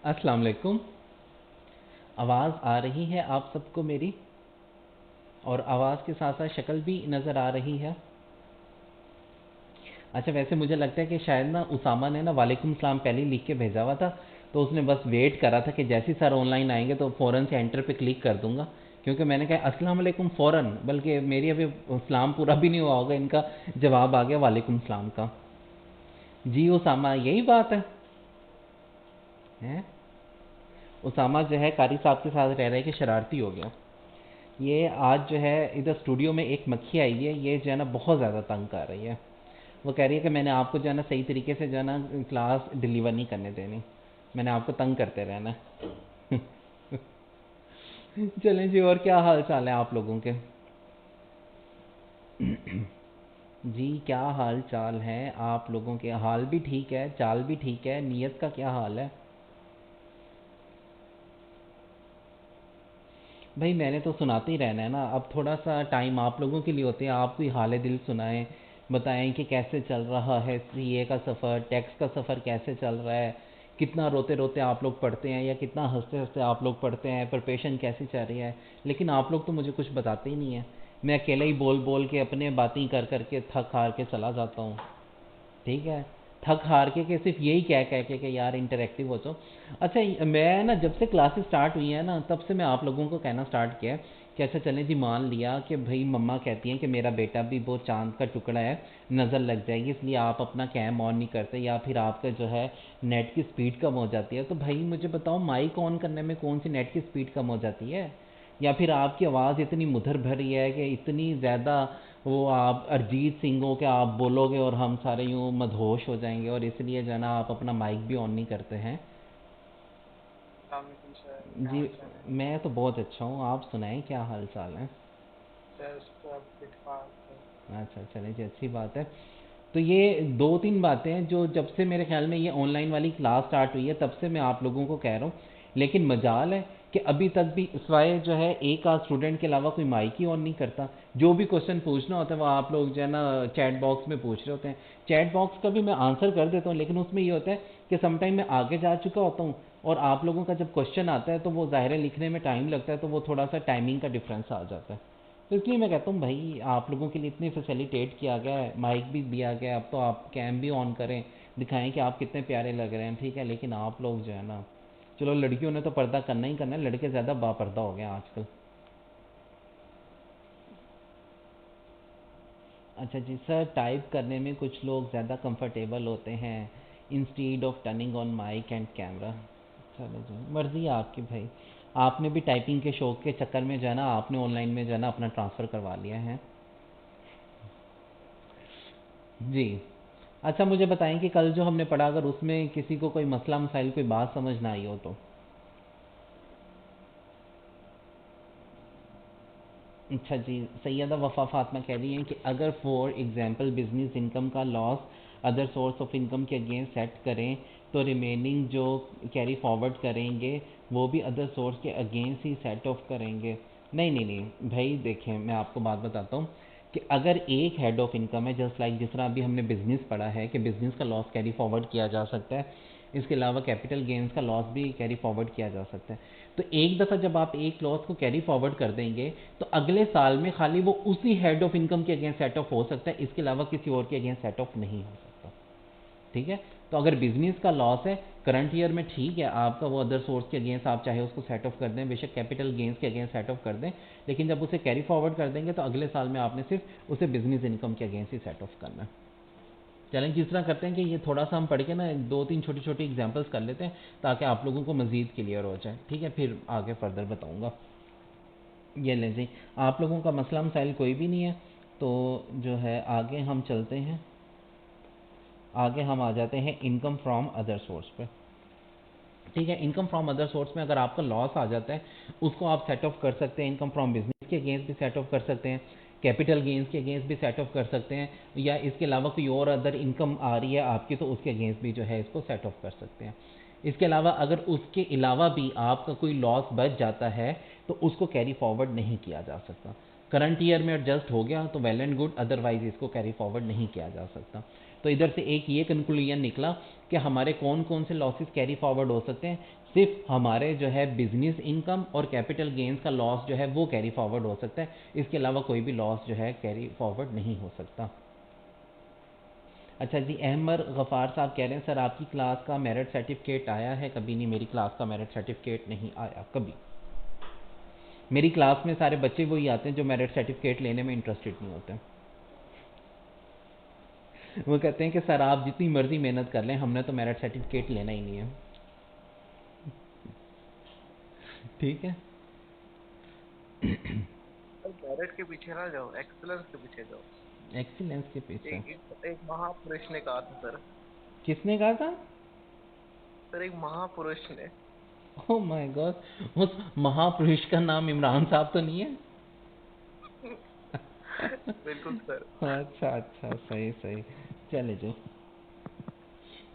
अस्सलाम वालेकुम। आवाज़ आ रही है आप सबको मेरी? और आवाज़ के साथ साथ शक्ल भी नज़र आ रही है? अच्छा, वैसे मुझे लगता है कि शायद ना उसामा ने ना वालेकुम सलाम पहले ही लिख के भेजा हुआ था, तो उसने बस वेट करा था कि जैसे ही सर ऑनलाइन आएंगे तो फ़ौरन से एंटर पे क्लिक कर दूंगा। क्योंकि मैंने कहा अस्सलाम वालेकुम फ़ौरन, बल्कि मेरी अभी सलाम पूरा भी नहीं हुआ होगा, इनका जवाब आ गया वालेकुम सलाम का। जी उसामा, यही बात है? उसामा जो है कारी साहब के साथ रह रहे कि शरारती हो गया। ये आज जो है इधर स्टूडियो में एक मक्खी आई है, ये जो है ना बहुत ज़्यादा तंग कर रही है। वो कह रही है कि मैंने आपको जो है ना सही तरीके से जो है ना क्लास डिलीवर नहीं करने देनी, मैंने आपको तंग करते रहना है। चलें जी, और क्या हाल चाल है आप लोगों के? जी क्या हाल चाल है आप लोगों के? हाल भी ठीक है, चाल भी ठीक है, नीयत का क्या हाल है? भाई मैंने तो सुनाते ही रहना है ना, अब थोड़ा सा टाइम आप लोगों के लिए होते हैं, आप कोई हाल दिल सुनाएं, बताएं कि कैसे चल रहा है सीए का सफ़र, टैक्स का सफ़र कैसे चल रहा है, कितना रोते रोते आप लोग पढ़ते हैं या कितना हंसते हंसते आप लोग पढ़ते हैं, प्रिपरेशन कैसी चल रही है। लेकिन आप लोग तो मुझे कुछ बताते ही नहीं है। मैं अकेला ही बोल बोल के अपने बातें कर कर के थक हार के चला जाता हूँ। ठीक है, थक हार के सिर्फ यही कह के यार इंटरेक्टिव हो जाओ। अच्छा, मैं ना जब से क्लासेस स्टार्ट हुई है ना, तब से मैं आप लोगों को कहना स्टार्ट किया है कि अच्छा चलें जी, मान लिया कि भाई मम्मा कहती हैं कि मेरा बेटा भी वो चांद का टुकड़ा है, नज़र लग जाएगी, इसलिए आप अपना कैम ऑन नहीं करते, या फिर आपका जो है नेट की स्पीड कम हो जाती है। तो भाई मुझे बताओ, माइक ऑन करने में कौन सी नेट की स्पीड कम हो जाती है? या फिर आपकी आवाज़ इतनी मुधर भरी है कि इतनी ज़्यादा वो आप अरिजीत सिंह हो के आप बोलोगे और हम सारे यूँ मदहोश हो जाएंगे, और इसलिए जो है ना आप अपना माइक भी ऑन नहीं करते हैं? वालेकुम सर, क्या जी, हाल चाल है? मैं तो बहुत अच्छा हूँ, आप सुनाएं क्या हाल चाल है? सर सब फिट फाट है। अच्छा, चलें जी, अच्छी बात है। तो ये दो तीन बातें हैं जो जब से मेरे ख्याल में ये ऑनलाइन वाली क्लास स्टार्ट हुई है तब से मैं आप लोगों को कह रहा हूँ। लेकिन मजाल है कि अभी तक भी सिवाय जो है एक आध स्टूडेंट के अलावा कोई माइक ही ऑन नहीं करता। जो भी क्वेश्चन पूछना होता है वो आप लोग जो है ना चैट बॉक्स में पूछ रहे होते हैं। चैट बॉक्स का भी मैं आंसर कर देता हूँ, लेकिन उसमें ये होता है कि समटाइम मैं आगे जा चुका होता हूँ, और आप लोगों का जब क्वेश्चन आता है तो वो ज़ाहिर है लिखने में टाइम लगता है, तो वो थोड़ा सा टाइमिंग का डिफरेंस आ जाता है। तो इसलिए मैं कहता हूँ भाई आप लोगों के लिए इतनी फैसिलिटेट किया गया है, माइक भी दिया गया है, अब तो आप कैम भी ऑन करें, दिखाएं कि आप कितने प्यारे लग रहे हैं, ठीक है। लेकिन आप लोग जो है ना, चलो लड़कियों ने तो पर्दा करना ही करना है, लड़के ज़्यादा बापर्दा हो गए हैं आजकल। अच्छा जी सर, टाइप करने में कुछ लोग ज़्यादा कंफर्टेबल होते हैं instead of turning on mic and camera. चलो जी, मर्ज़ी है आपकी भाई। आपने भी टाइपिंग के शौक के चक्कर में जो है ना आपने ऑनलाइन में जो है ना अपना ट्रांसफ़र करवा लिया है। जी। अच्छा मुझे बताएं कि कल जो हमने पढ़ा, अगर उसमें किसी को कोई मसला मसाइल कोई बात समझ ना आई हो तो? अच्छा जी, सैयदा वफ़ा फ़ातिमा कह रही हैं कि अगर फॉर एग्जांपल बिजनेस इनकम का loss other source of income के अगेंस्ट सेट करें, तो रिमेनिंग जो कैरी फॉरवर्ड करेंगे वो भी अदर सोर्स के अगेंस्ट ही सेट ऑफ करेंगे। नहीं नहीं नहीं भाई, देखें मैं आपको बात बताता हूँ कि अगर एक हेड ऑफ इनकम है, जस्ट लाइक जिस तरह अभी हमने बिजनेस पढ़ा है कि बिजनेस का लॉस कैरी फॉरवर्ड किया जा सकता है, इसके अलावा कैपिटल गेन्स का लॉस भी कैरी फॉरवर्ड किया जा सकता है। तो एक दफ़ा जब आप एक लॉस को कैरी फॉरवर्ड कर देंगे, तो अगले साल में खाली वो उसी हेड ऑफ इनकम के अगेंस्ट सेट ऑफ हो सकता है, इसके अलावा किसी और के अगेंस्ट सेट ऑफ नहीं हो सकता। ठीक है। तो अगर बिजनेस का लॉस है करंट ईयर में, ठीक है, आपका वो अदर सोर्स के अगेंस्ट आप चाहे उसको सेट ऑफ कर दें, बेशक कैपिटल गेंस के अगेंस्ट सेट ऑफ कर दें, लेकिन जब उसे कैरी फॉरवर्ड कर देंगे तो अगले साल में आपने सिर्फ उसे बिजनेस इनकम के अगेंस्ट ही सेट ऑफ करना है। चलें जिस तरह करते हैं कि ये थोड़ा सा हम पढ़ के ना दो तीन छोटी छोटी एग्जांपल्स कर लेते हैं, ताकि आप लोगों को मज़ीद क्लियर हो जाए, ठीक है, फिर आगे फर्दर बताऊंगा। ये लें जी, आप लोगों का मसला मसाइल कोई भी नहीं है, तो जो है आगे हम चलते हैं। आगे हम आ जाते हैं इनकम फ्रॉम अदर सोर्स पे। ठीक है, इनकम फ्रॉम अदर सोर्स में अगर आपका लॉस आ जाता है, उसको आप सेट ऑफ कर सकते हैं, इनकम फ्रॉम बिजनेस के अगेंस्ट भी सेट ऑफ कर सकते हैं, कैपिटल गेंस के अगेंस्ट भी सेट ऑफ कर सकते हैं, या इसके अलावा कोई और अदर इनकम आ रही है आपकी तो उसके अगेंस्ट भी जो है इसको सेट ऑफ कर सकते हैं। इसके अलावा अगर उसके अलावा भी आपका कोई लॉस बच जाता है तो उसको कैरी फॉरवर्ड नहीं किया जा सकता। करंट ईयर में एडजस्ट हो गया तो वेल एंड गुड, अदरवाइज इसको कैरी फॉरवर्ड नहीं किया जा सकता। तो इधर से एक ये कंक्लूजन निकला कि हमारे कौन कौन से लॉसेस कैरी फॉरवर्ड हो सकते हैं। सिर्फ हमारे जो है बिजनेस इनकम और कैपिटल गेन्स का लॉस जो है वो कैरी फॉरवर्ड हो सकता है, इसके अलावा कोई भी लॉस जो है कैरी फॉरवर्ड नहीं हो सकता। अच्छा जी, अहमद गफ़ार साहब कह रहे हैं सर आपकी क्लास का मेरिट सर्टिफिकेट आया है? कभी नहीं, मेरी क्लास का मेरिट सर्टिफिकेट नहीं आया कभी। मेरी क्लास में सारे बच्चे वही आते हैं जो मेरिट सर्टिफिकेट लेने में इंटरेस्टेड नहीं होते हैं। वो कहते हैं कि सर आप जितनी मर्जी मेहनत कर लें, हमने तो मेरिट सर्टिफिकेट लेना ही नहीं है। ठीक है। सर मेरिट के पीछे ना जाओ, एक्सीलेंस के पीछे जाओ। एक्सीलेंस के पीछे? एक महापुरुष ने कहा था सर। किसने कहा था? सर एक महापुरुष ने। ओह माय गॉड, उस महापुरुष का नाम इमरान साहब तो नहीं है? बिल्कुल सर। अच्छा अच्छा, सही सही। चले जो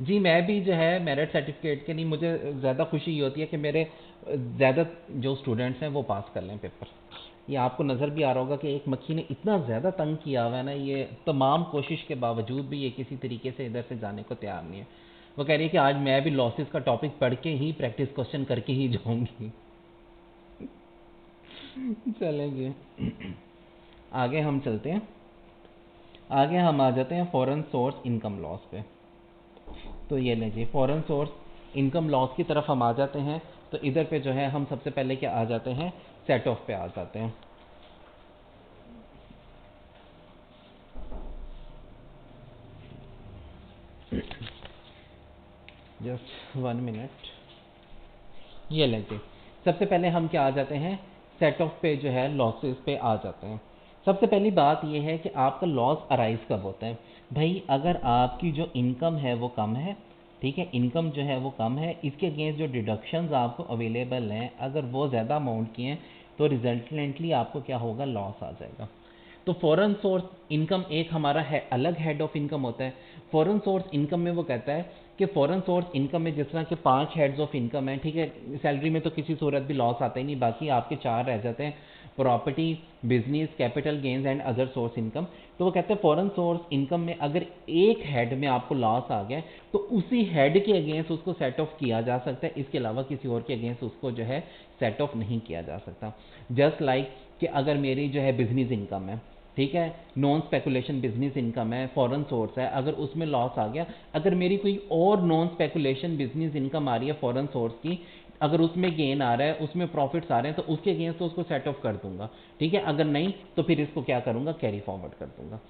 जी, मैं भी जो है मेरिट सर्टिफिकेट के लिए मुझे ज़्यादा खुशी ये होती है कि मेरे ज़्यादा जो स्टूडेंट्स हैं वो पास कर लें पेपर। ये आपको नज़र भी आ रहा होगा कि एक मक्खी ने इतना ज़्यादा तंग किया हुआ है ना, ये तमाम कोशिश के बावजूद भी ये किसी तरीके से इधर से जाने को तैयार नहीं है। वो कह रही है कि आज मैं भी लॉसेस का टॉपिक पढ़ के ही प्रैक्टिस क्वेश्चन करके ही जाऊंगी। चलेंगे आगे हम चलते हैं। आगे हम आ जाते हैं फॉरेन सोर्स इनकम लॉस पे। तो ये लीजिए, फॉरेन सोर्स इनकम लॉस की तरफ हम आ जाते हैं। तो इधर पे जो है हम सबसे पहले क्या आ जाते हैं, सेट ऑफ पे आ जाते हैं। Just 1 minute. ये लीजिए, सबसे पहले हम क्या आ जाते हैं, सेट ऑफ पे जो है लॉसेस पे आ जाते हैं। सबसे पहली बात ये है कि आपका लॉस अराइज कब होता है। भाई अगर आपकी जो इनकम है वो कम है, ठीक है, इनकम जो है वो कम है, इसके अगेंस्ट जो डिडक्शंस आपको अवेलेबल हैं अगर वो ज़्यादा अमाउंट की हैं तो रिजल्टेंटली आपको क्या होगा, लॉस आ जाएगा। तो फॉरेन सोर्स इनकम एक हमारा है अलग हेड ऑफ इनकम होता है। फॉरेन सोर्स इनकम में वो कहता है कि फॉरेन सोर्स इनकम में जिस तरह के 5 हेड्स ऑफ इनकम है, ठीक है, सैलरी में तो किसी सूरत भी लॉस आता ही नहीं, बाकी आपके 4 रह जाते हैं, property, business, capital gains and other source income. तो वो कहते हैं फॉरेन सोर्स इनकम में अगर एक हेड में आपको लॉस आ गया तो उसी हेड के अगेंस्ट उसको सेट ऑफ किया जा सकता है, इसके अलावा किसी और के अगेंस्ट उसको जो है सेट ऑफ नहीं किया जा सकता। जस्ट लाइक कि अगर मेरी जो है बिजनेस इनकम है, ठीक है, नॉन स्पेकुलेशन बिजनेस इनकम है, फॉरेन सोर्स है, अगर उसमें लॉस आ गया, अगर मेरी कोई और नॉन स्पेकुलेशन बिजनेस इनकम आ रही है फॉरेन सोर्स की, अगर उसमें गेन आ रहा है, उसमें प्रॉफिट्स आ रहे हैं, तो उसके अगेंस्ट तो उसको सेट ऑफ कर दूंगा, ठीक है। अगर नहीं तो फिर इसको क्या करूंगा, कैरी फॉरवर्ड कर दूंगा,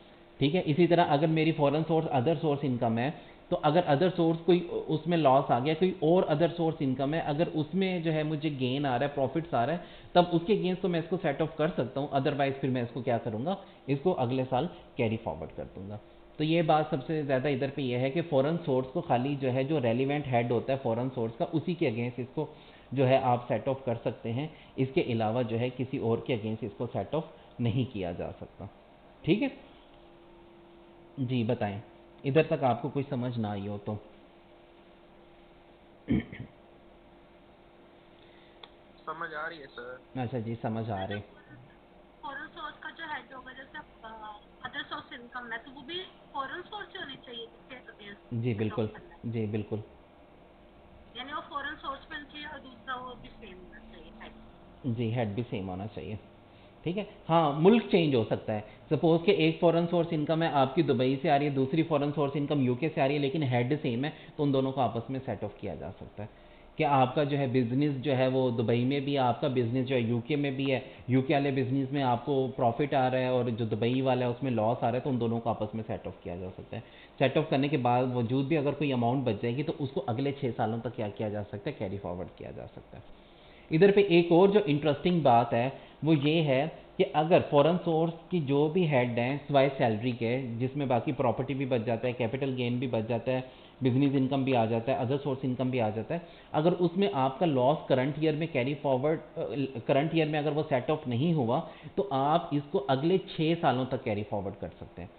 ठीक है। इसी तरह अगर मेरी foreign source other source income है, तो अगर अदर सोर्स कोई उसमें लॉस आ गया, कोई और अदर सोर्स इनकम है, अगर उसमें जो है मुझे गेन आ रहा है, प्रॉफिट्स आ रहा है, तब उसके अगेंस्ट तो मैं इसको सेट ऑफ कर सकता हूँ, अदरवाइज फिर मैं इसको क्या करूँगा, इसको अगले साल कैरी फॉरवर्ड कर दूंगा। तो ये बात सबसे ज़्यादा इधर पे ये है कि फॉरेन सोर्स को खाली जो है जो रेलिवेंट हेड होता है फॉरेन सोर्स का, उसी के अगेंस्ट इसको जो है आप सेट ऑफ कर सकते हैं, इसके अलावा जो है किसी और के अगेंस्ट इसको सेट ऑफ नहीं किया जा सकता, ठीक है जी। बताएं, इधर तक आपको कुछ समझ ना आई हो तो। समझ आ रही है सर। अच्छा जी, समझ आ रहे। फॉरेन सोर्स का जो हेड होगा, जैसे अदर सोर्स इनकम है तो वो भी फॉरेन सोर्स होनी चाहिए जिसके जी अगेंस्ट बिल्कुल, अडॉप्ट करना है, जी बिल्कुल, यानी वो फॉरेन सोर्स पे होना चाहिए और दूसरा वो भी सेम होना चाहिए हेड। जी हेड भी सेम होना चाहिए, ठीक है। हाँ, मुल्क चेंज हो सकता है, सपोज कि एक फॉरेन सोर्स इनकम है आपकी दुबई से आ रही है, दूसरी फॉरेन सोर्स इनकम यूके से आ रही है, लेकिन हेड सेम है, तो उन दोनों को आपस में सेट ऑफ किया जा सकता है कि आपका जो है बिजनेस जो है वो दुबई में भी है, आपका बिजनेस जो है यूके में भी है, यूके वाले बिजनेस में आपको प्रॉफिट आ रहा है और जो दुबई वाला है उसमें लॉस आ रहा है, तो उन दोनों को आपस में सेट ऑफ किया जा सकता है। सेट ऑफ करने के बाद वजूद भी अगर कोई अमाउंट बच जाएगी तो उसको अगले 6 सालों तक क्या किया जा सकता है, कैरी फॉरवर्ड किया जा सकता है। इधर पे एक और जो इंटरेस्टिंग बात है वो ये है कि अगर फॉरेन सोर्स की जो भी हेड हैं सिवाय सैलरी के, जिसमें बाकी प्रॉपर्टी भी बच जाता है, कैपिटल गेन भी बच जाता है, बिजनेस इनकम भी आ जाता है, अदर सोर्स इनकम भी आ जाता है, अगर उसमें आपका लॉस करंट ईयर में कैरी फॉरवर्ड, करंट ईयर में अगर वो सेट ऑफ नहीं हुआ तो आप इसको अगले 6 सालों तक कैरी फॉरवर्ड कर सकते हैं,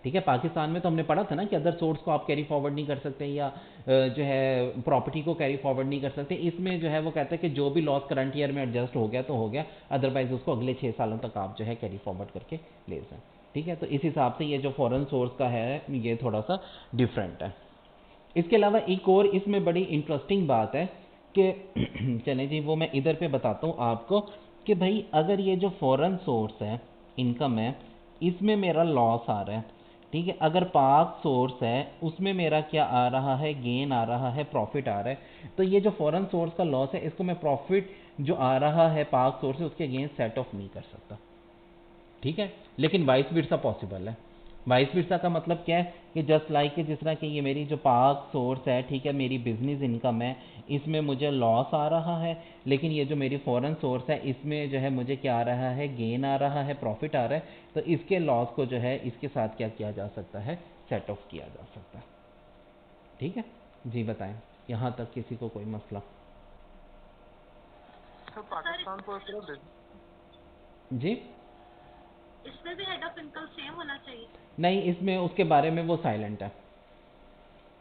ठीक है। पाकिस्तान में तो हमने पढ़ा था ना कि अदर सोर्स को आप कैरी फॉरवर्ड नहीं कर सकते, या जो है प्रॉपर्टी को कैरी फॉरवर्ड नहीं कर सकते। इसमें जो है वो कहता है कि जो भी लॉस करंट ईयर में एडजस्ट हो गया तो हो गया, अदरवाइज उसको अगले 6 सालों तक आप जो है कैरी फॉरवर्ड करके ले जाएं। ठीक है, तो इस हिसाब से ये जो फॉरेन सोर्स का है ये थोड़ा सा डिफरेंट है। इसके अलावा एक और इसमें बड़ी इंटरेस्टिंग बात है कि चलें जी वो मैं इधर पे बताता हूँ आपको कि भाई अगर ये जो फॉरेन सोर्स है इनकम है, इसमें मेरा लॉस आ रहा है, ठीक है। अगर पाक सोर्स है उसमें मेरा क्या आ रहा है, गेन आ रहा है, प्रॉफिट आ रहा है। तो ये जो फॉरेन सोर्स का लॉस है इसको मैं प्रॉफिट जो आ रहा है पाक सोर्स से उसके अगेंस्ट सेट ऑफ नहीं कर सकता, ठीक है। लेकिन वाइस वर्सा पॉसिबल है। वाइस वर्सा का मतलब क्या है कि जस्ट लाइक कि जिस तरह कि ये मेरी जो पाक सोर्स है, ठीक है, मेरी बिजनेस इनकम है, इसमें मुझे लॉस आ रहा है, लेकिन ये जो मेरी फॉरेन सोर्स है इसमें जो है मुझे क्या आ रहा है, गेन आ रहा है, प्रॉफिट आ रहा है। तो इसके लॉस को जो है इसके साथ क्या किया जा सकता है, सेट ऑफ किया जा सकता है। ठीक है जी, बताएं यहाँ तक किसी को कोई मसला? सर तो सर पाकिस्तान को सिर्फ जी इसमें भी हेड ऑफ इनकम सेम होना चाहिए? नहीं, इसमें उसके बारे में वो साइलेंट है,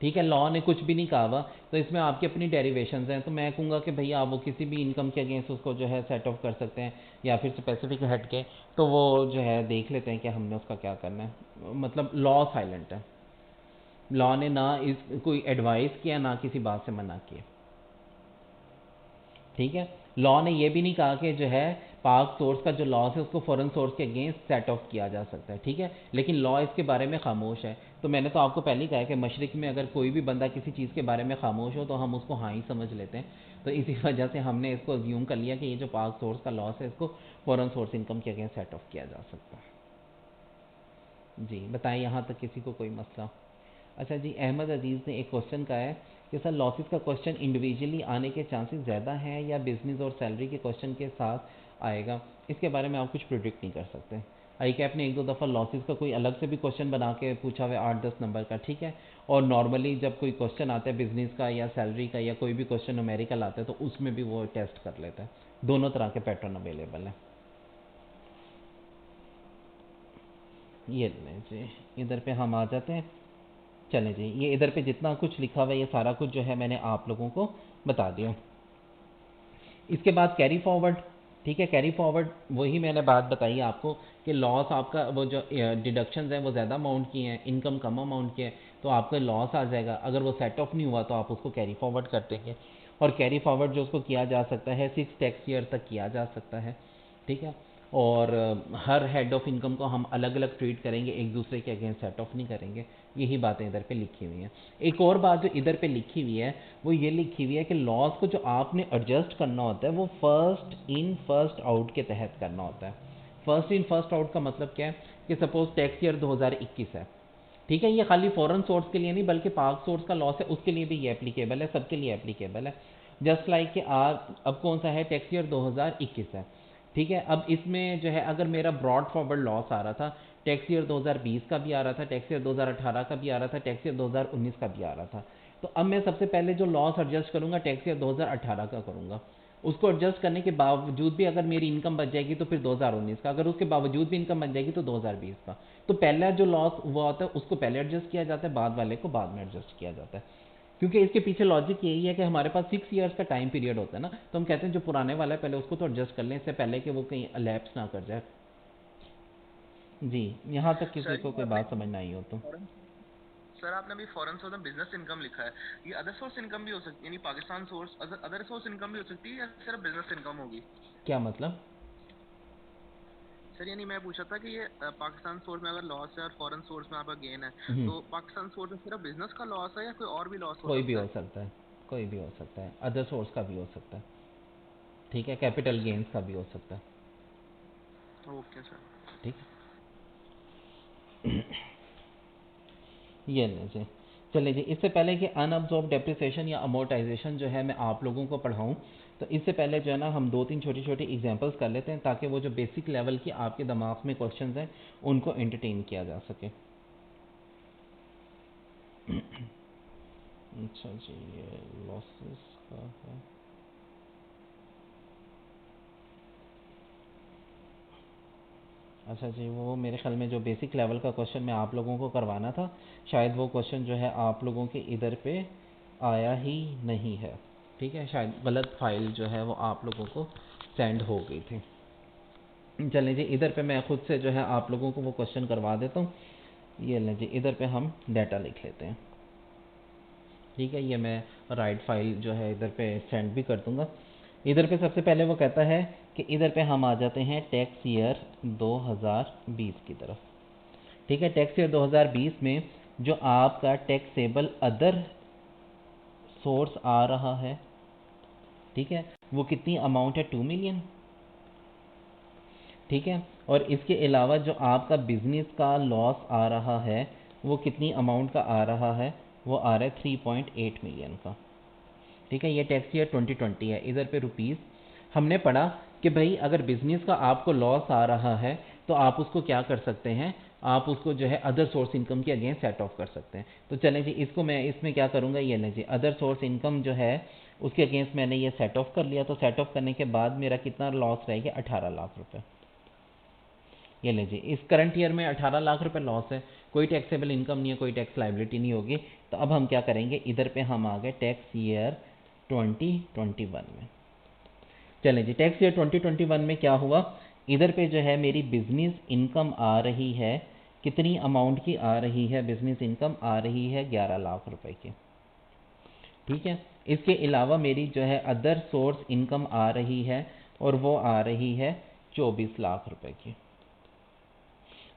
ठीक है। लॉ ने कुछ भी नहीं कहा हुआ, तो इसमें आपकी अपनी डेरिवेशंस हैं। तो मैं कहूँगा कि भैया आप वो किसी भी इनकम के अगेंस्ट उसको जो है सेट ऑफ कर सकते हैं, या फिर स्पेसिफिक हट के तो वो जो है देख लेते हैं कि हमने उसका क्या करना है। मतलब लॉ साइलेंट है, लॉ ने ना इस कोई एडवाइस किया ना किसी बात से मना किया, ठीक है। लॉ ने ये भी नहीं कहा कि जो है पाक सोर्स का जो लॉस है उसको फॉरेन सोर्स के अगेंस्ट सेट ऑफ किया जा सकता है, ठीक है। लेकिन लॉ इसके बारे में खामोश है। तो मैंने तो आपको पहले ही कहा है कि मशरिक में अगर कोई भी बंदा किसी चीज़ के बारे में खामोश हो तो हम उसको हाँ ही समझ लेते हैं। तो इसी वजह से हमने इसको अज्यूम कर लिया कि ये जो पाक सोर्स का लॉस है इसको फॉरेन सोर्स इनकम के अगेंस्ट सेट ऑफ किया जा सकता है। जी बताएं यहाँ तक किसी को कोई मसला? अच्छा जी, अहमद अजीज़ ने एक क्वेश्चन का है कि सर लॉसेस का क्वेश्चन इंडिविजुअली आने के चांसेस ज़्यादा हैं या बिजनेस और सैलरी के क्वेश्चन के साथ आएगा? इसके बारे में आप कुछ प्रिडिक्ट नहीं कर सकते। आई कैप ने एक दो दफ़ा लॉसेस का कोई अलग से भी क्वेश्चन बना के पूछा हुआ है 8-10 नंबर का, ठीक है। और नॉर्मली जब कोई क्वेश्चन आता है बिजनेस का या सैलरी का या कोई भी क्वेश्चन न्यूमेरिकल आता है तो उसमें भी वो टेस्ट कर लेता है। दोनों तरह के पैटर्न अवेलेबल हैं। ये लें जी, इधर पे हम आ जाते हैं। चलें जी, ये इधर पे जितना कुछ लिखा हुआ है ये सारा कुछ जो है मैंने आप लोगों को बता दिया। इसके बाद कैरी फॉरवर्ड, ठीक है। कैरी फॉरवर्ड वही मैंने बात बताई आपको कि लॉस आपका वो जो डिडक्शंस हैं वो ज़्यादा अमाउंट की हैं, इनकम कम अमाउंट की है, तो आपका लॉस आ जाएगा। अगर वो सेट ऑफ नहीं हुआ तो आप उसको कैरी फॉरवर्ड कर देंगे। और कैरी फॉरवर्ड जो उसको किया जा सकता है 6 टैक्स ईयर तक किया जा सकता है, ठीक है। और हर हेड ऑफ इनकम को हम अलग अलग ट्रीट करेंगे, एक दूसरे के अगेंस्ट सेट ऑफ नहीं करेंगे। यही बातें इधर पे लिखी हुई हैं। एक और बात जो इधर पे लिखी हुई है वो ये लिखी हुई है कि लॉस को जो आपने एडजस्ट करना होता है वो फर्स्ट इन फर्स्ट आउट के तहत करना होता है। फर्स्ट इन फर्स्ट आउट का मतलब क्या है कि सपोज टैक्स ईयर 2021 है, ठीक है। ये खाली फॉरेन सोर्स के लिए नहीं बल्कि पाक सोर्स का लॉस है उसके लिए भी ये एप्लीकेबल है, सबके लिए एप्लीकेबल है। जस्ट लाइक कि आज अब कौन सा है, टैक्स ईयर 2021 है, ठीक है। अब इसमें जो है अगर मेरा ब्रॉड फॉरवर्ड लॉस आ रहा था, टैक्स ईयर 2020 का भी आ रहा था, टैक्स ईयर 2018 का भी आ रहा था, टैक्स ईयर 2019 का भी आ रहा था, तो अब मैं सबसे पहले जो लॉस एडजस्ट करूंगा टैक्स ईयर 2018 का करूंगा। उसको एडजस्ट करने के बावजूद भी अगर मेरी इनकम बच जाएगी तो फिर 2019 का, अगर उसके बावजूद भी इनकम बच जाएगी तो 2020 का। तो पहला जो लॉस हुआ होता है उसको पहले एडजस्ट किया जाता है, बाद वाले को बाद में एडजस्ट किया जाता है। क्योंकि इसके पीछे लॉजिक यही है कि हमारे पास 6 ईयर्स का टाइम पीरियड होता है ना, तो हम कहते हैं जो पुराने वाला है पहले उसको तो एडजस्ट कर लें इससे पहले कि वो कहीं लैप्स ना कर जाए। जी, यहाँ तक किसी सर को ये कोई आपने बात समझ ना आई हो तो? फॉरेन सर आपने अभी फॉरेन सोर्स में बिजनेस इनकम लिखा है, ये अदर सोर्स इनकम भी हो सकती है, यानी Pakistan source other source income भी हो सकती है या सिर्फ बिजनेस इनकम होगी? क्या मतलब? सर यानी मैं पूछा था कि ये पाकिस्तान सोर्स में अगर लॉस है और फॉरेन सोर्स में आपका गेन है, हम्म, तो पाकिस्तान सोर्स में सिर्फ बिजनेस का लॉस है या कोई और भी लॉस हो कोई भी सकता हो है? सकता है, कोई भी हो सकता है, अदर सोर्स का भी हो सकता है, ठीक है। कैपिटल गेन्स का भी हो सकता है, ओके सर। ठीक है। ये लीजिए, चलिए जी, इससे पहले कि अनअब्जॉर्ब डेप्रिसिएशन या अमोर्टाइजेशन जो है मैं आप लोगों को पढ़ाऊँ, तो इससे पहले जो है ना हम 2-3 छोटी छोटी एग्जांपल्स कर लेते हैं ताकि वो जो बेसिक लेवल की आपके दिमाग में क्वेश्चंस हैं उनको एंटरटेन किया जा सके। अच्छा जी, ये लॉसेस का है। अच्छा जी, वो मेरे ख्याल में जो बेसिक लेवल का क्वेश्चन मैं आप लोगों को करवाना था, शायद वो क्वेश्चन जो है आप लोगों के इधर पे आया ही नहीं है। ठीक है, शायद गलत फाइल जो है वो आप लोगों को सेंड हो गई थी। चलें जी, इधर पे मैं खुद से जो है आप लोगों को वो क्वेश्चन करवा देता हूँ। ये लें जी, इधर पे हम डाटा लिख लेते हैं। ठीक है, ये मैं राइट फाइल जो है इधर पे सेंड भी कर दूंगा। इधर पे सबसे पहले वो कहता है कि इधर पे हम आ जाते हैं टैक्स ईयर 2020 की तरफ। ठीक है, टैक्स ईयर 2020 में जो आपका टैक्सेबल अदर सोर्स आ रहा है, ठीक है, वो कितनी अमाउंट है, 2 मिलियन। ठीक है, और इसके अलावा जो आपका बिजनेस का लॉस आ रहा है वो कितनी अमाउंट का आ रहा है, वो आ रहा है 3.8 मिलियन का। ठीक है, ये टैक्स ईयर 2020 है। इधर पे रुपीस हमने पढ़ा कि भाई अगर बिजनेस का आपको लॉस आ रहा है तो आप उसको क्या कर सकते हैं, आप उसको जो है अदर सोर्स इनकम के अगेंस्ट सेट ऑफ कर सकते हैं। तो चलें जी, इसको मैं इसमें क्या करूँगा, ये लें जी, अदर सोर्स इनकम जो है उसके अगेंस्ट मैंने ये सेट ऑफ कर लिया। तो सेट ऑफ करने के बाद मेरा कितना लॉस रहेगा, 18 लाख रुपये। ये लीजिए, इस करंट ईयर में 18 लाख रुपए लॉस है, कोई टैक्सेबल इनकम नहीं है, कोई टैक्स लाइबिलिटी नहीं होगी। तो अब हम क्या करेंगे, इधर पे हम आ गए टैक्स ईयर 2021 में। चलें जी, टैक्स ईयर 2021 में क्या हुआ, इधर पे जो है मेरी बिजनेस इनकम आ रही है, कितनी अमाउंट की आ रही है, बिजनेस इनकम आ रही है 11 लाख रुपए की। ठीक है, इसके अलावा मेरी जो है अदर सोर्स इनकम आ रही है और वो आ रही है 24 लाख रुपए की।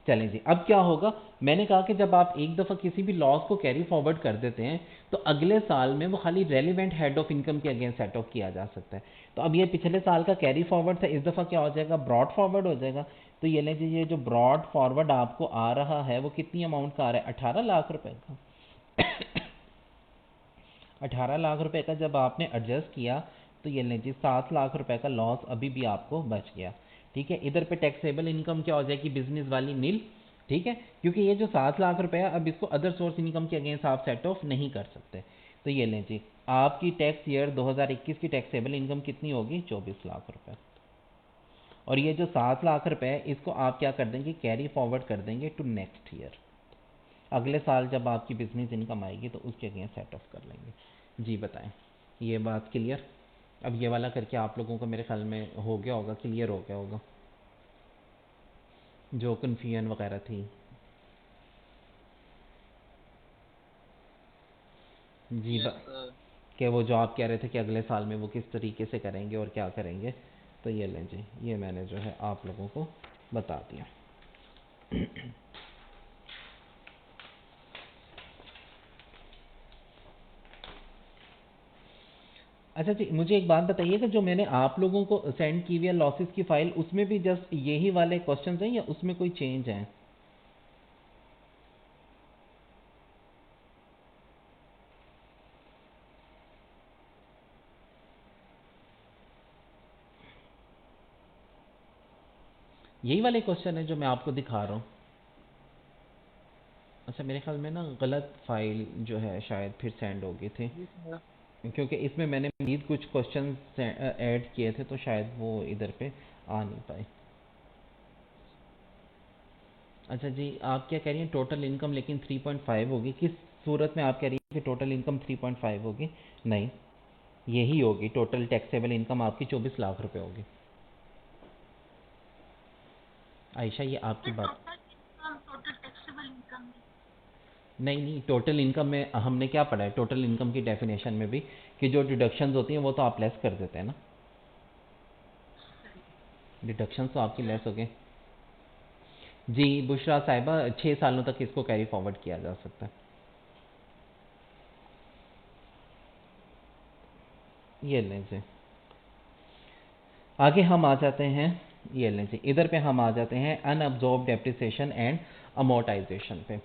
चलें जी, अब क्या होगा, मैंने कहा कि जब आप एक दफ़ा किसी भी लॉस को कैरी फॉरवर्ड कर देते हैं तो अगले साल में वो खाली रेलिवेंट हेड ऑफ इनकम के अगेंस्ट सेट ऑफ किया जा सकता है। तो अब ये पिछले साल का कैरी फॉरवर्ड था, इस दफ़ा क्या हो जाएगा, ब्रॉड फॉरवर्ड हो जाएगा। तो ये लें जी, ये जो ब्रॉड फॉरवर्ड आपको आ रहा है वो कितनी अमाउंट का आ रहा है, 18 लाख रुपए का। 18 लाख रुपए का जब आपने एडजस्ट किया तो ये लें जी, 7 लाख रुपए का लॉस अभी भी आपको बच गया। ठीक है, इधर पे टैक्सेबल इनकम क्या हो जाएगी, बिजनेस वाली नील। ठीक है, क्योंकि ये जो 7 लाख रुपए है अब इसको अदर सोर्स इनकम के अगेंस्ट आप सेट ऑफ नहीं कर सकते। तो ये लें जी, आपकी टैक्स ईयर 2021 की टैक्सेबल इनकम कितनी होगी, 24 लाख रुपए। और ये जो 7 लाख रुपए है इसको आप क्या कर देंगे, कैरी फॉरवर्ड कर देंगे टू नेक्स्ट ईयर। अगले साल जब आपकी बिजनेस इनकम आएगी तो उसके अगेंस्ट सेट ऑफ कर लेंगे। जी बताएं, ये बात क्लियर। अब ये वाला करके आप लोगों को मेरे ख्याल में हो गया होगा, क्लियर हो गया होगा जो कन्फ्यूजन वगैरह थी। जी यस सर। कि वो जो आप कह रहे थे कि अगले साल में वो किस तरीके से करेंगे और क्या करेंगे, तो ये लें जी, ये मैंने जो है आप लोगों को बता दिया। अच्छा जी, मुझे एक बात बताइए कि जो मैंने आप लोगों को सेंड की हुई है लॉसेस की फाइल, उसमें भी जस्ट यही वाले क्वेश्चंस हैं या उसमें कोई चेंज है। यही वाले क्वेश्चन है जो मैं आपको दिखा रहा हूँ। अच्छा, मेरे ख्याल में ना गलत फाइल जो है शायद फिर सेंड हो गई थी, जी सर। क्योंकि इसमें मैंने मज़ीद कुछ क्वेश्चन ऐड किए थे तो शायद वो इधर पे आ नहीं पाए। अच्छा जी, आप क्या कह रही हैं टोटल इनकम लेकिन 3.5 होगी, किस सूरत में आप कह रही हैं कि टोटल इनकम 3.5 होगी। नहीं, यही होगी, टोटल टैक्सेबल इनकम आपकी 24 लाख रुपए होगी। आयशा, ये आपकी बात। Total income, total taxable income. नहीं नहीं, टोटल इनकम में हमने क्या पढ़ा है, टोटल इनकम की डेफिनेशन में भी कि जो डिडक्शंस होती हैं वो तो आप लेस कर देते हैं ना, डिडक्शंस तो आपकी लेस हो गए। जी बुशरा साहिबा, 6 सालों तक इसको कैरी फॉरवर्ड किया जा सकता है। ये लें जी, आगे हम आ जाते हैं, ये लें जी, इधर पे हम आ जाते हैं अनअब्जॉर्ब डेप्रिसिएशन एंड अमोर्टाइजेशन पे।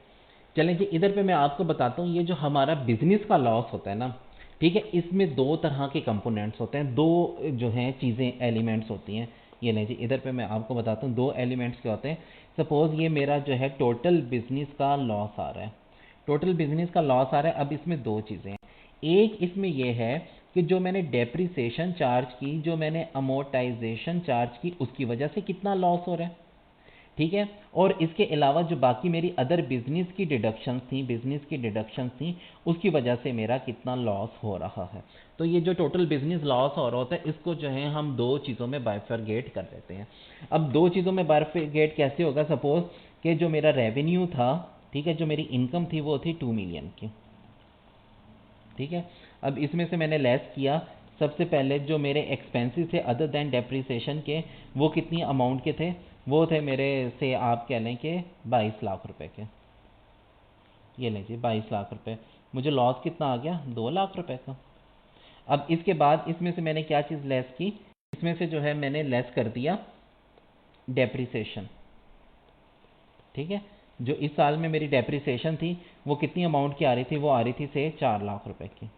चलें जी, इधर पे मैं आपको बताता हूँ, ये जो हमारा बिजनेस का लॉस होता है ना, ठीक है, इसमें दो तरह के कंपोनेंट्स होते हैं, दो जो हैं चीज़ें एलिमेंट्स होती हैं। ये लें जी, इधर पे मैं आपको बताता हूँ दो एलिमेंट्स क्या होते हैं। सपोज़ ये मेरा जो है टोटल बिजनेस का लॉस आ रहा है, टोटल बिजनेस का लॉस आ रहा है। अब इसमें दो चीज़ें हैं, एक इसमें यह है कि जो मैंने डेप्रिसिएशन चार्ज की, जो मैंने अमोर्टाइजेशन चार्ज की, उसकी वजह से कितना लॉस हो रहा है। ठीक है। और इसके अलावा जो बाकी मेरी अदर बिजनेस की डिडक्शंस थी उसकी वजह से मेरा कितना लॉस हो रहा है। तो ये जो टोटल बिजनेस लॉस हो रहा होता है इसको जो है हम दो चीज़ों में बाइफरगेट कर देते हैं। अब दो चीज़ों में बाइफरगेट कैसे होगा, सपोज कि जो मेरा रेवेन्यू था, ठीक है, जो मेरी इनकम थी वो थी 2 मिलियन की, ठीक है। अब इसमें से मैंने लेस किया, सबसे पहले जो मेरे एक्सपेंसेस थे अदर देन डेप्रिसिएशन के, वो कितनी अमाउंट के थे, वो थे मेरे से आप कह लें कि 22 लाख रुपए के। ये लीजिए 22 लाख रुपए, मुझे लॉस कितना आ गया, 2 लाख रुपए का। अब इसके बाद इसमें से मैंने क्या चीज़ लेस की, इसमें से जो है मैंने लेस कर दिया डेप्रिसिएशन, ठीक है। जो इस साल में मेरी डेप्रिसिएशन थी वो कितनी अमाउंट की आ रही थी, वो आ रही थी से 4 लाख रुपए की।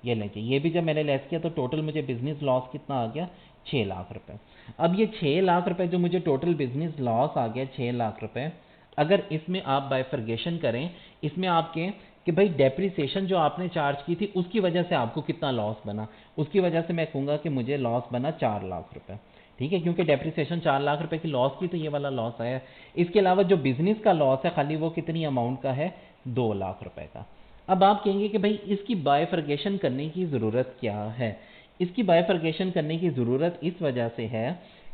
ये लीजिए, ये भी जब मैंने लेस किया तो टोटल मुझे बिजनेस लॉस कितना आ गया, 6 लाख रुपए। अब ये 6 लाख रुपए जो मुझे टोटल बिजनेस लॉस आ गया 6 लाख रुपए, अगर इसमें आप बाइफरगेशन करें, इसमें आपके कि भाई डेप्रिसिएशन जो आपने चार्ज की थी उसकी वजह से आपको कितना लॉस बना, उसकी वजह से मैं कहूँगा कि मुझे लॉस बना 4 लाख रुपए, ठीक है, क्योंकि डेप्रिसिएशन 4 लाख रुपए की लॉस की तो ये वाला लॉस आया। इसके अलावा जो बिजनेस का लॉस है खाली वो कितनी अमाउंट का है, 2 लाख रुपए का। अब आप कहेंगे कि भाई इसकी बाइफरगेशन करने की ज़रूरत क्या है। इसकी बाइफरगेशन करने की ज़रूरत इस वजह से है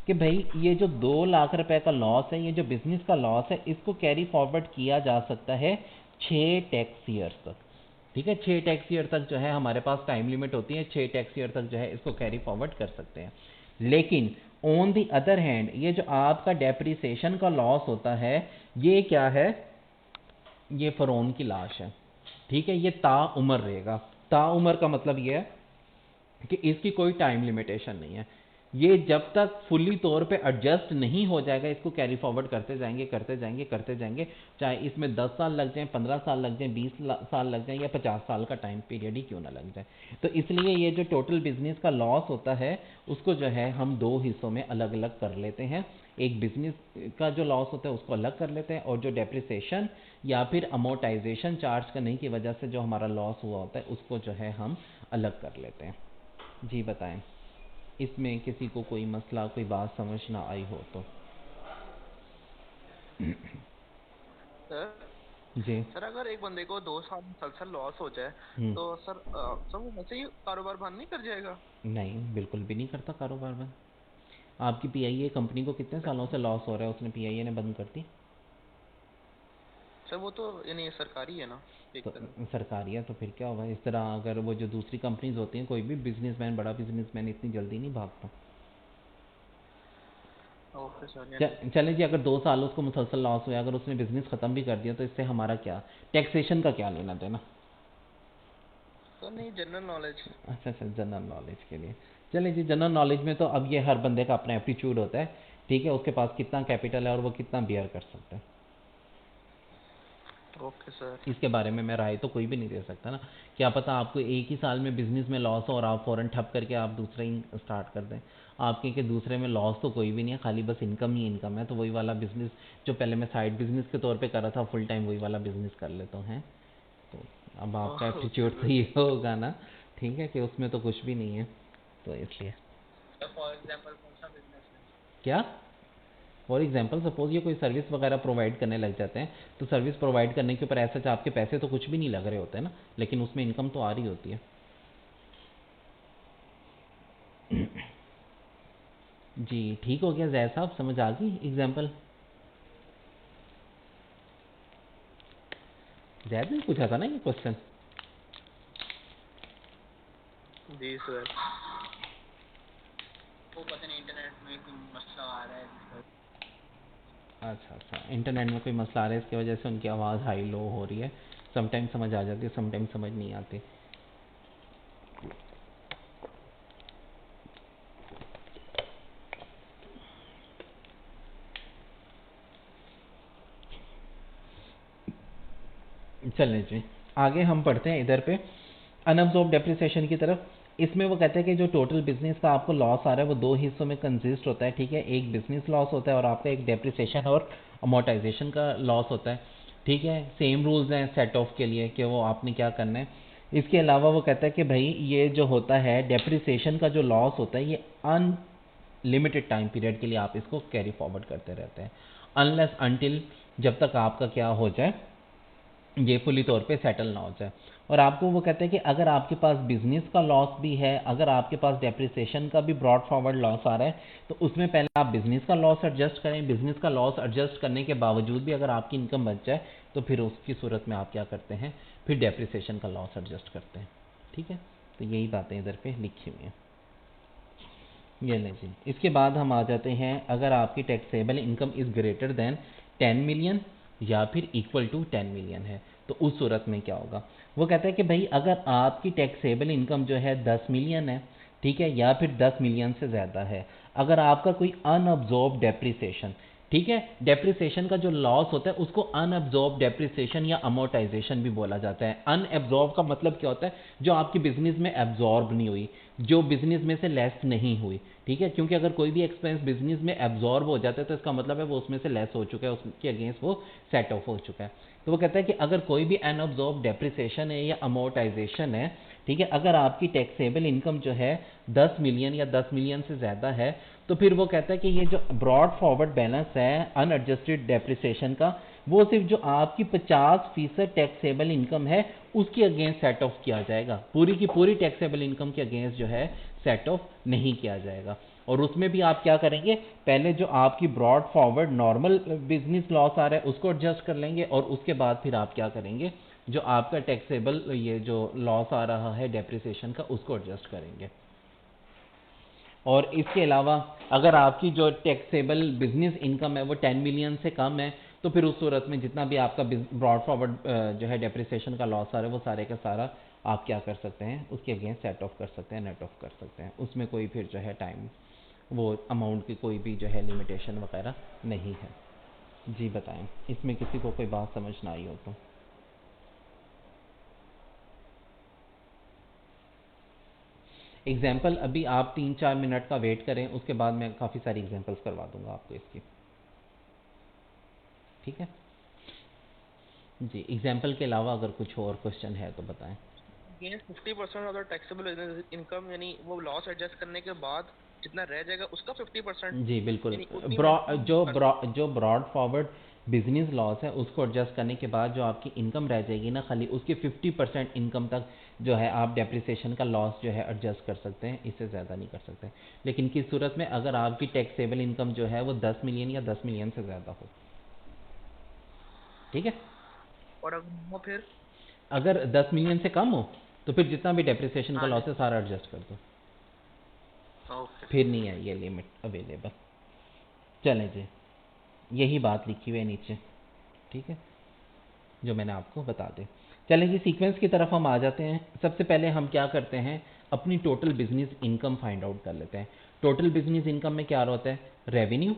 कि भाई ये जो 2 लाख रुपए का लॉस है, ये जो बिजनेस का लॉस है, इसको कैरी फॉरवर्ड किया जा सकता है 6 टैक्स ईयर्स तक, ठीक है। 6 टैक्स ईयर तक जो है हमारे पास टाइम लिमिट होती है, 6 टैक्स ईयर तक जो है इसको कैरी फॉरवर्ड कर सकते हैं। लेकिन ऑन दी अदर हैंड ये जो आपका डेप्रिसिएशन का लॉस होता है, ये क्या है, ये फ़िरौन की लाश है, ठीक है। ये ताउम्र रहेगा। ताउम्र का मतलब ये है कि इसकी कोई टाइम लिमिटेशन नहीं है। ये जब तक फुली तौर पे एडजस्ट नहीं हो जाएगा, इसको कैरी फॉरवर्ड करते जाएंगे करते जाएंगे करते जाएंगे, चाहे इसमें 10 साल लग जाएं, 15 साल लग जाएं, 20 साल लग जाएं या 50 साल का टाइम पीरियड ही क्यों ना लग जाए। तो इसलिए ये जो टोटल बिजनेस का लॉस होता है उसको जो है हम दो हिस्सों में अलग अलग कर लेते हैं। एक बिजनेस का जो लॉस होता है उसको अलग कर लेते हैं, और जो डेप्रिसिएशन या फिर अमोर्टाइजेशन चार्ज करने की वजह से जो हमारा लॉस हुआ होता है उसको जो है हम अलग कर लेते हैं। जी बताएं, इसमें किसी को कोई मसला, कोई बात समझ ना आई हो तो। सर जी। सर अगर एक बंदे को 2 साल मुसलसल लॉस हो जाए हम्म। तो सर वो वैसे ही कारोबार बंद नहीं कर जाएगा? नहीं, बिल्कुल भी नहीं करता कारोबार बंद। आपकी पीआईए कंपनी को कितने सालों से लॉस हो रहा है, उसने पीआईए ने बंद कर दी? सर वो तो यानी सरकारी है ना एक तो तरह। सरकारी है तो फिर क्या होगा। इस तरह अगर वो जो दूसरी कंपनीज होती हैं, कोई भी बिजनेसमैन, बड़ा बिजनेसमैन इतनी जल्दी नहीं भागता। ओके सर यानी। चले जी, अगर 2 साल उसको मुसलसल लॉस हुआ, अगर उसने बिजनेस ख़त्म भी कर दिया तो इससे हमारा क्या, टैक्सेशन का क्या लेना देना। सर नहीं, जनरल नॉलेज। अच्छा अच्छा, जनरल नॉलेज के लिए। चलिए जी, जनरल नॉलेज में तो अब ये हर बंदे का अपना एप्टीट्यूड होता है, ठीक है, उसके पास कितना कैपिटल है और वो कितना बियर कर सकता है। Okay sir. इसके बारे में मैं राय तो कोई भी नहीं दे सकता ना। क्या पता आपको एक ही साल में बिजनेस में लॉस हो और आप फ़ौरन ठप करके आप दूसरा ही स्टार्ट कर दें। आपके के दूसरे में लॉस तो कोई भी नहीं है, खाली बस इनकम ही इनकम है, तो वही वाला बिजनेस जो पहले मैं साइड बिजनेस के तौर पे कर रहा था, फुल टाइम वही वाला बिजनेस कर लेता हूँ, हैं। तो अब आपका ओके एप्टीट्यूड तो सर। ये होगा ना, ठीक है, कि उसमें तो कुछ भी नहीं है, तो इसलिए। फॉर एग्जांपल कौन सा बिजनेस है? क्या? फॉर एग्जाम्पल सपोज ये कोई सर्विस वगैरह प्रोवाइड करने लग जाते हैं, तो सर्विस प्रोवाइड करने के ऊपर ऐसा आपके पैसे तो कुछ भी नहीं लग रहे होते हैं ना, लेकिन उसमें इनकम तो आ रही होती है। जी ठीक हो गया जैद साहब, समझ आ गई एग्जाम्पल? जैद ने पूछा था ना ये क्वेश्चन। जी सर। वो पता नहीं इंटरनेट में कोई मसला आ रहा है जिसका। अच्छा अच्छा, इंटरनेट में कोई मसला आ रहा है, इसकी वजह से उनकी आवाज़ हाई लो हो रही है। समटाइम समझ आ जाती है, समटाइम समझ नहीं आती। चलें जी, आगे हम पढ़ते हैं इधर पे अनअब्जॉर्ब डेप्रिसिएशन की तरफ। इसमें वो कहते हैं कि जो टोटल बिजनेस का आपको लॉस आ रहा है वो दो हिस्सों में कंसिस्ट होता है, ठीक है। एक बिजनेस लॉस होता है और आपका एक डेप्रिसिएशन और अमोर्टाइजेशन का लॉस होता है, ठीक है। सेम रूल्स हैं सेट ऑफ के लिए कि वो आपने क्या करना है। इसके अलावा वो कहता है कि भाई ये जो होता है डेप्रिसिएशन का जो लॉस होता है ये लिमिटेड टाइम पीरियड के लिए आप इसको कैरी फॉरवर्ड करते रहते हैं, अनलेस अनटिल जब तक आपका क्या हो जाए, ये फुली तौर पे सेटल ना हो जाए। और आपको वो कहते हैं कि अगर आपके पास बिजनेस का लॉस भी है, अगर आपके पास डेप्रिसिएशन का भी ब्रॉड फॉरवर्ड लॉस आ रहा है, तो उसमें पहले आप बिजनेस का लॉस एडजस्ट करें। बिजनेस का लॉस एडजस्ट करने के बावजूद भी अगर आपकी इनकम बच जाए, तो फिर उसकी सूरत में आप क्या करते हैं, फिर डेप्रिसिएशन का लॉस एडजस्ट करते हैं। ठीक है, तो यही बातें इधर पे लिखी हुई हैं। ये नहीं जी, इसके बाद हम आ जाते हैं, अगर आपकी taxable income is greater than 10 million या फिर इक्वल टू 10 मिलियन है, तो उस सूरत में क्या होगा। वो कहता है कि भाई अगर आपकी टैक्सेबल इनकम जो है 10 मिलियन है, ठीक है, या फिर 10 मिलियन से ज़्यादा है, अगर आपका कोई अनअब्जॉर्ब डेप्रिसिएशन, ठीक है, डेप्रिसिएशन का जो लॉस होता है उसको अनअब्जॉर्ब डेप्रिसिएशन या अमोर्टाइजेशन भी बोला जाता है। अनएब्जॉर्ब का मतलब क्या होता है, जो आपकी बिजनेस में एब्जॉर्ब नहीं हुई, जो बिजनेस में से लेस नहीं हुई। ठीक है, क्योंकि अगर कोई भी एक्सपेंस बिजनेस में एब्जॉर्ब हो जाता है तो इसका मतलब है वो उसमें से लेस हो चुका है, उसके अगेंस्ट वो सेट ऑफ हो चुका है। तो वो कहता है कि अगर कोई भी अनअब्जॉर्ब डेप्रिसिएशन है या अमोर्टाइजेशन है, ठीक है, अगर आपकी टैक्सेबल इनकम जो है 10 मिलियन या 10 मिलियन से ज़्यादा है, तो फिर वो कहता है कि ये जो ब्रॉड फॉरवर्ड बैलेंस है अनएडजस्टेड डेप्रिसिएशन का, वो सिर्फ जो आपकी 50% टैक्सेबल इनकम है उसके अगेंस्ट सेट ऑफ किया जाएगा, पूरी की पूरी टैक्सेबल इनकम के अगेंस्ट जो है सेट ऑफ नहीं किया जाएगा। और उसमें भी आप क्या करेंगे, पहले जो आपकी brought forward normal business loss आ रहा है उसको एडजस्ट कर लेंगे, और उसके बाद फिर आप क्या करेंगे, जो आपका टैक्सेबल ये जो लॉस आ रहा है डेप्रिसिएशन का उसको एडजस्ट करेंगे। और इसके अलावा अगर आपकी जो टैक्सेबल बिजनेस इनकम है वो 10 मिलियन से कम है, तो फिर उस सूरत में जितना भी आपका ब्रॉड फॉरवर्ड जो है डेप्रिसिएशन का लॉस आ रहा है वो सारे का सारा आप क्या कर सकते हैं, उसके अगेंस्ट सेट ऑफ कर सकते हैं, नेट ऑफ कर सकते हैं। उसमें कोई फिर जो है टाइम वो अमाउंट की कोई भी जो है लिमिटेशन वगैरह नहीं है। जी बताएं, इसमें किसी को कोई बात समझ ना आई हो तो। एग्जाम्पल अभी आप 3-4 मिनट का वेट करें, उसके बाद मैं काफ़ी सारी एग्जाम्पल्स करवा दूंगा आपको इसकी। ठीक है जी, एग्जाम्पल के अलावा अगर कुछ और क्वेश्चन है तो बताएं। Against 50% of the taxable income, यानी वो लॉस एडजस्ट करने के बाद जितना रह जाएगा उसका 50%, जी बिल्कुल, यानी उतनी जो ब्रॉड फॉरवर्ड बिजनेस लॉस है उसको एडजस्ट करने के बाद जो आपकी इनकम रह जाएगी ना, खाली उसकी 50% इनकम तक जो है आप डेप्रिसिएशन का लॉस जो है एडजस्ट कर सकते हैं, इससे ज़्यादा नहीं कर सकते। लेकिन किस सूरत में, अगर आपकी टैक्सेबल इनकम जो है वो 10 मिलियन या 10 मिलियन से ज़्यादा हो। ठीक है, और अगर वो फिर अगर 10 मिलियन से कम हो तो फिर जितना भी डेप्रिसिएशन का हाँ लॉस है सारा एडजस्ट कर दो, ओके फिर नहीं है ये लिमिट अवेलेबल। चलें जी, यही बात लिखी हुई है नीचे, ठीक है, जो मैंने आपको बता दी। चलें जी, सीक्वेंस की तरफ हम आ जाते हैं। सबसे पहले हम क्या करते हैं, अपनी total business income find out कर लेते हैं। टोटल बिजनेस इनकम में क्या होता है, रेवेन्यू।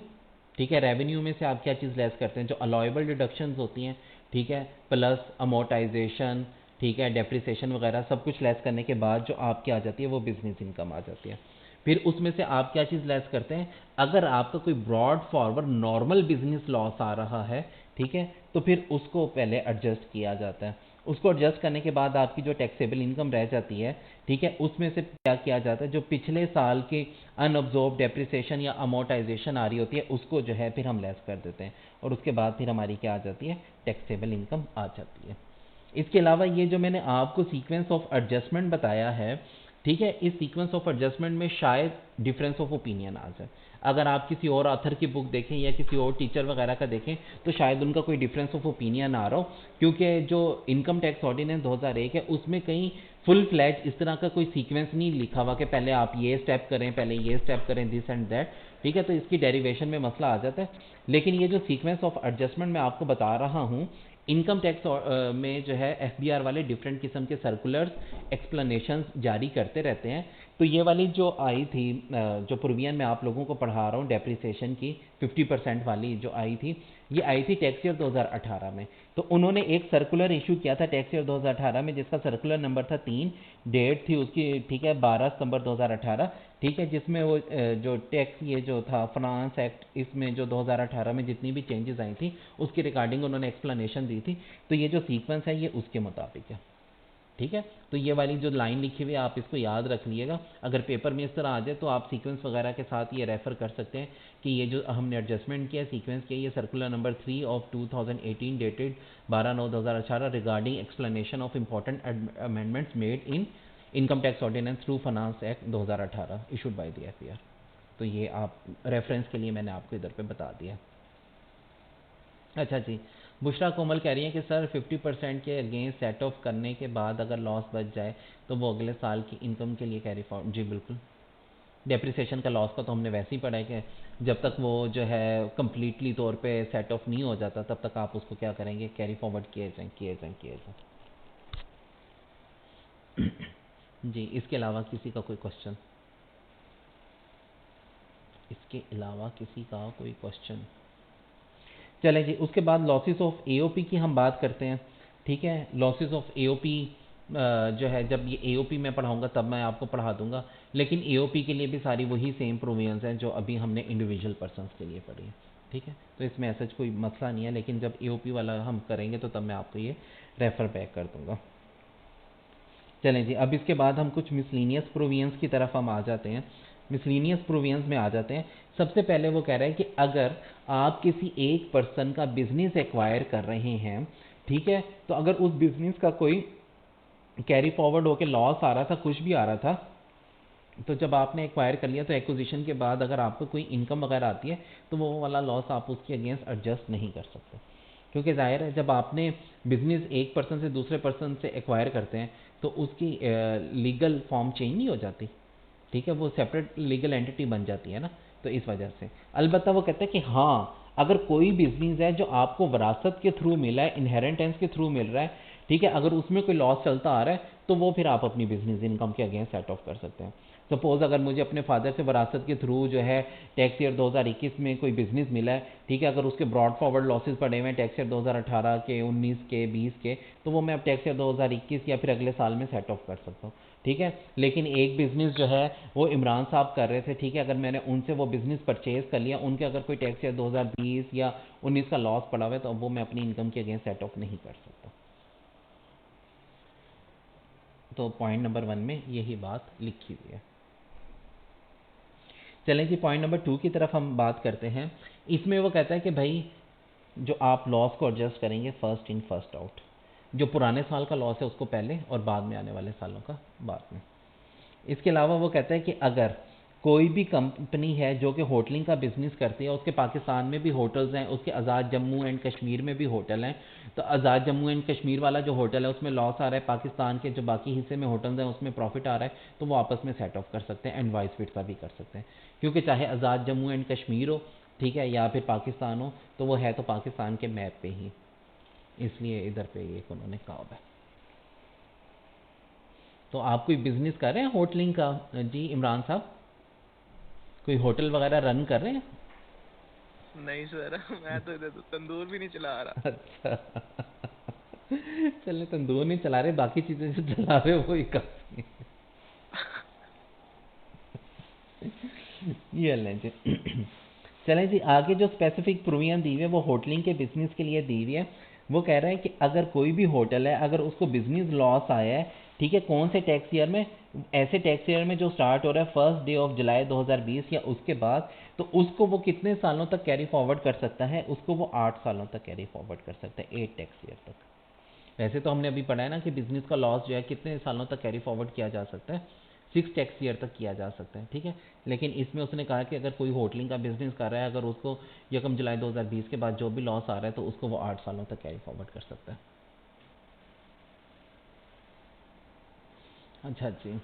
ठीक है, रेवेन्यू में से आप क्या चीज़ लेस करते हैं, जो अलाउएबल डिडक्शंस होती हैं, ठीक है, प्लस अमोर्टाइजेशन, ठीक है, डेप्रिसिएशन वगैरह सब कुछ लेस करने के बाद जो आपकी आ जाती है वो बिजनेस इनकम आ जाती है। फिर उसमें से आप क्या चीज़ लेस करते हैं, अगर आपका कोई brought forward normal business loss आ रहा है, ठीक है, तो फिर उसको पहले एडजस्ट किया जाता है। उसको एडजस्ट करने के बाद आपकी जो टैक्सेबल इनकम रह जाती है, ठीक है, उसमें से क्या किया जाता है, जो पिछले साल के अनअब्जॉर्ब डेप्रिसिएशन या अमोर्टाइजेशन आ रही होती है उसको जो है फिर हम लेस कर देते हैं, और उसके बाद फिर हमारी क्या आ जाती है, टैक्सेबल इनकम आ जाती है। इसके अलावा ये जो मैंने आपको सीक्वेंस ऑफ एडजस्टमेंट बताया है, ठीक है, इस सीक्वेंस ऑफ एडजस्टमेंट में शायद डिफरेंस ऑफ ओपिनियन आ जाए। अगर आप किसी और ऑथर की बुक देखें या किसी और टीचर वगैरह का देखें तो शायद उनका कोई डिफरेंस ऑफ ओपिनियन आ रहा हो, क्योंकि जो इनकम टैक्स ऑर्डिनेंस 2001 है उसमें कहीं फुल फ्लैज इस तरह का कोई सीक्वेंस नहीं लिखा हुआ कि पहले आप ये स्टेप करें, पहले ये स्टेप करें, दिस एंड दैट। ठीक है, तो इसकी डेरिवेशन में मसला आ जाता है। लेकिन ये जो सीक्वेंस ऑफ एडजस्टमेंट मैं आपको बता रहा हूँ, इनकम टैक्स में जो है एफबीआर वाले डिफरेंट किस्म के सर्कुलर्स एक्सप्लेनेशंस जारी करते रहते हैं। तो ये वाली जो आई थी, जो प्रोविजन मैं आप लोगों को पढ़ा रहा हूँ डेप्रिसिएशन की 50% वाली जो आई थी, ये आई थी टैक्स ईयर 2018 में। तो उन्होंने एक सर्कुलर इशू किया था टैक्स ईयर 2018 में, जिसका सर्कुलर नंबर था 3, डेट थी उसकी, ठीक है, 12 सितंबर 2018, ठीक है, जिसमें वो जो टैक्स ये जो था फाइनेंस एक्ट, इसमें जो 2018 में जितनी भी चेंजेस आई थी उसकी रिगार्डिंग उन्होंने एक्सप्लेनेशन दी थी। तो ये जो सीक्वेंस है ये उसके मुताबिक है। ठीक है। तो ये वाली जो लाइन लिखी हुई है आप इसको याद रख लीजिएगा, अगर पेपर में इस तरह आ जाए तो आप सीक्वेंस वगैरह के साथ ये रेफ़र कर सकते हैं कि ये जो हमने एडजस्टमेंट किया सीक्वेंस किया, ये circular number 3 of 2018 dated 12/9/2018 regarding explanation of important amendments made in income tax ordinance through finance act 2018 issued by the F. E R आप रेफरेंस के लिए मैंने आपको इधर पे बता दिया। अच्छा जी, बुशरा कोमल कह रही है कि सर 50% के अगेंस्ट सेट ऑफ करने के बाद अगर लॉस बच जाए तो वो अगले साल की इनकम के लिए कैरी फॉरवर्ड। जी बिल्कुल, डेप्रिसिएशन का लॉस का तो हमने वैसे ही पढ़ा है कि जब तक वो जो है कम्प्लीटली तौर पे सेट ऑफ नहीं हो जाता तब तक आप उसको क्या करेंगे, कैरी फॉरवर्ड किए जाएँ किए जाएँ किए जाएँ। जी, इसके अलावा किसी का कोई क्वेश्चन? इसके अलावा किसी का कोई क्वेश्चन? चलें जी, उसके बाद लॉसेस ऑफ एओपी की हम बात करते हैं। ठीक है, लॉसेस ऑफ एओपी जो है, जब ये एओपी मैं पढ़ाऊंगा तब मैं आपको पढ़ा दूंगा, लेकिन एओपी के लिए भी सारी वही सेम प्रोविजंस हैं जो अभी हमने इंडिविजुअल पर्सनस के लिए पढ़ी है। ठीक है, तो इसमें ऐसा कोई मसला नहीं है, लेकिन जब एओपी वाला हम करेंगे तो तब मैं आपको ये रेफ़र बैक कर दूंगा। चलें जी, अब इसके बाद हम कुछ मिसलिनियस प्रोविजंस की तरफ हम आ जाते हैं। मिसलिनियस प्रोविजंस में आ जाते हैं। सबसे पहले वो कह रहा है कि अगर आप किसी एक पर्सन का बिजनेस एक्वायर कर रहे हैं, ठीक है, तो अगर उस बिजनेस का कोई कैरी फॉरवर्ड होकर लॉस आ रहा था, कुछ भी आ रहा था, तो जब आपने एक्वायर कर लिया तो एक्विजिशन के बाद अगर आपको कोई इनकम वगैरह आती है तो वो वाला लॉस आप उसके अगेंस्ट एडजस्ट नहीं कर सकते, क्योंकि जाहिर है जब आपने बिजनेस एक पर्सन से दूसरे पर्सन से एक्वायर करते हैं तो उसकी लीगल फॉर्म चेंज नहीं हो जाती। ठीक है, वो सेपरेट लीगल एंटिटी बन जाती है ना, तो इस वजह से अलबत्ता वो कहते हैं कि हाँ, अगर कोई बिजनेस है जो आपको विरासत के थ्रू मिला है, इनहेरिटेंस के थ्रू मिल रहा है, ठीक है, अगर उसमें कोई लॉस चलता आ रहा है तो वो फिर आप अपनी बिजनेस इनकम के अगेंस्ट सेट ऑफ कर सकते हैं। सपोज अगर मुझे अपने फादर से विरासत के थ्रू जो है टैक्स ईयर 2021 में कोई बिजनेस मिला है, ठीक है, अगर उसके ब्रॉड फॉरवर्ड लॉसेस पड़े हुए हैं टैक्स ईयर 2018 के, 19 के, 20 के, तो वो मैं अब टैक्स ईयर 2021 या फिर अगले साल में सेट ऑफ कर सकता हूँ। ठीक है, लेकिन एक बिज़नेस जो है वो इमरान साहब कर रहे थे, ठीक है, अगर मैंने उनसे वो बिज़नेस परचेज़ कर लिया, उनके अगर कोई टैक्स ईयर 2020 या 19 का लॉस पड़ा हुआ है तो अब वो मैं अपनी इनकम के अगेंस्ट सेट ऑफ नहीं कर सकता। तो पॉइंट नंबर 1 में यही बात लिखी हुई है। चलें जी, पॉइंट नंबर 2 की तरफ हम बात करते हैं। इसमें वो कहता है कि भाई जो आप लॉस को एडजस्ट करेंगे फर्स्ट इन फर्स्ट आउट, जो पुराने साल का लॉस है उसको पहले और बाद में आने वाले सालों का बाद में। इसके अलावा वो कहता है कि अगर कोई भी कंपनी है जो कि होटलिंग का बिजनेस करती है, उसके पाकिस्तान में भी होटल्स हैं, उसके आज़ाद जम्मू एंड कश्मीर में भी होटल हैं, तो आज़ाद जम्मू एंड कश्मीर वाला जो होटल है उसमें लॉस आ रहा है, पाकिस्तान के जो बाकी हिस्से में होटल्स हैं उसमें प्रॉफिट आ रहा है, तो वो आपस में सेट ऑफ कर सकते हैं, एंड वाइस विर्सा भी कर सकते हैं, क्योंकि चाहे आज़ाद जम्मू एंड कश्मीर हो, ठीक है, या फिर पाकिस्तान हो, तो वो है तो पाकिस्तान के मैप पे ही, इसलिए इधर पे एक उन्होंने कहा हुआ है। तो आप कोई बिजनेस कर रहे हैं होटलिंग का जी इमरान साहब, कोई होटल वगैरह रन कर रहे हैं? नहीं सर, मैं तो इधर तंदूर भी नहीं चला रहा। अच्छा चले, तंदूर नहीं चला रहे, बाकी चीजें जो चला रहे हो वही काफी है। ये लें जी। चलें जी, आगे जो स्पेसिफिक प्रोविजन दी हुई है वो होटलिंग के बिजनेस के लिए दी हुई है। वो कह रहा है कि अगर कोई भी होटल है, अगर उसको बिजनेस लॉस आया है, ठीक है, कौन से टैक्स ईयर में, ऐसे टैक्स ईयर में जो स्टार्ट हो रहा है 1 डे ऑफ जुलाई 2020 या उसके बाद, तो उसको वो कितने सालों तक कैरी फॉरवर्ड कर सकता है? उसको वो 8 सालों तक कैरी फॉरवर्ड कर सकता है, 8 टैक्स ईयर तक। वैसे तो हमने अभी पढ़ा है ना कि बिजनेस का लॉस जो है कितने सालों तक कैरी फॉरवर्ड किया जा सकता है, 6 टैक्स ईयर तक किया जा सकता है। ठीक है, लेकिन इसमें उसने कहा कि अगर कोई होटलिंग का बिजनेस कर रहा है, अगर उसको 1 जुलाई 2020 के बाद जो भी लॉस आ रहा है तो उसको वो 8 सालों तक कैरी फॉरवर्ड कर सकता है। अच्छा जी,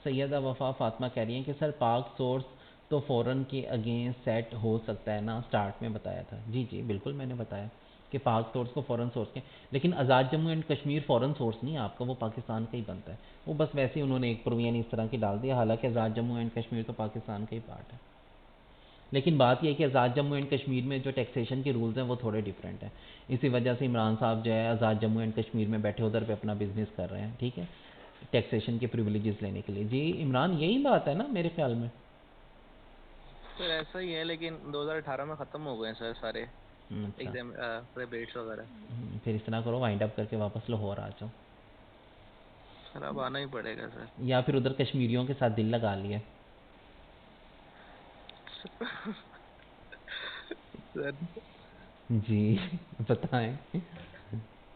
सैयदा वफ़ा फ़ातिमा कह रही हैं कि सर पाक सोर्स तो फ़ौरन के अगेंस्ट सेट हो सकता है ना, स्टार्ट में बताया था। जी जी बिल्कुल, मैंने बताया कि पाक सोर्स को फ़ौरन सोर्स के, लेकिन आज़ाद जम्मू एंड कश्मीर फ़ौरन सोर्स नहीं है आपका, वो पाकिस्तान का ही बनता है। वो बस वैसे ही उन्होंने एक प्रोविजन इस तरह की डाल दिया, हालांकि आज़ाद जम्मू एंड कश्मीर तो पाकिस्तान का ही पार्ट है। लेकिन बात यह है कि आज़ाद जम्मू एंड कश्मीर में जो टैक्सेशन के रूल्स हैं वो थोड़े डिफरेंट हैं, इसी वजह से इमरान साहब जो है आज़ाद जम्मू एंड कश्मीर में बैठे उधर पे अपना बिजनेस कर रहे हैं। ठीक है, टैक्सेशन के प्रिविलेजेस लेने के लिए। जी इमरान, यही बात है ना मेरे ख्याल में? सर ऐसा ही है, लेकिन 2018 में खत्म हो गए सर सारे अच्छा। एग्जाम रिबेट्स वगैरह। फिर इस तरह करो, वाइंड अप करके वापस लाहौर आ जाओ। सर अब आना ही पड़ेगा सर। या फिर उधर कश्मीरियों के साथ दिल लगा लिया? सर जी बताएं।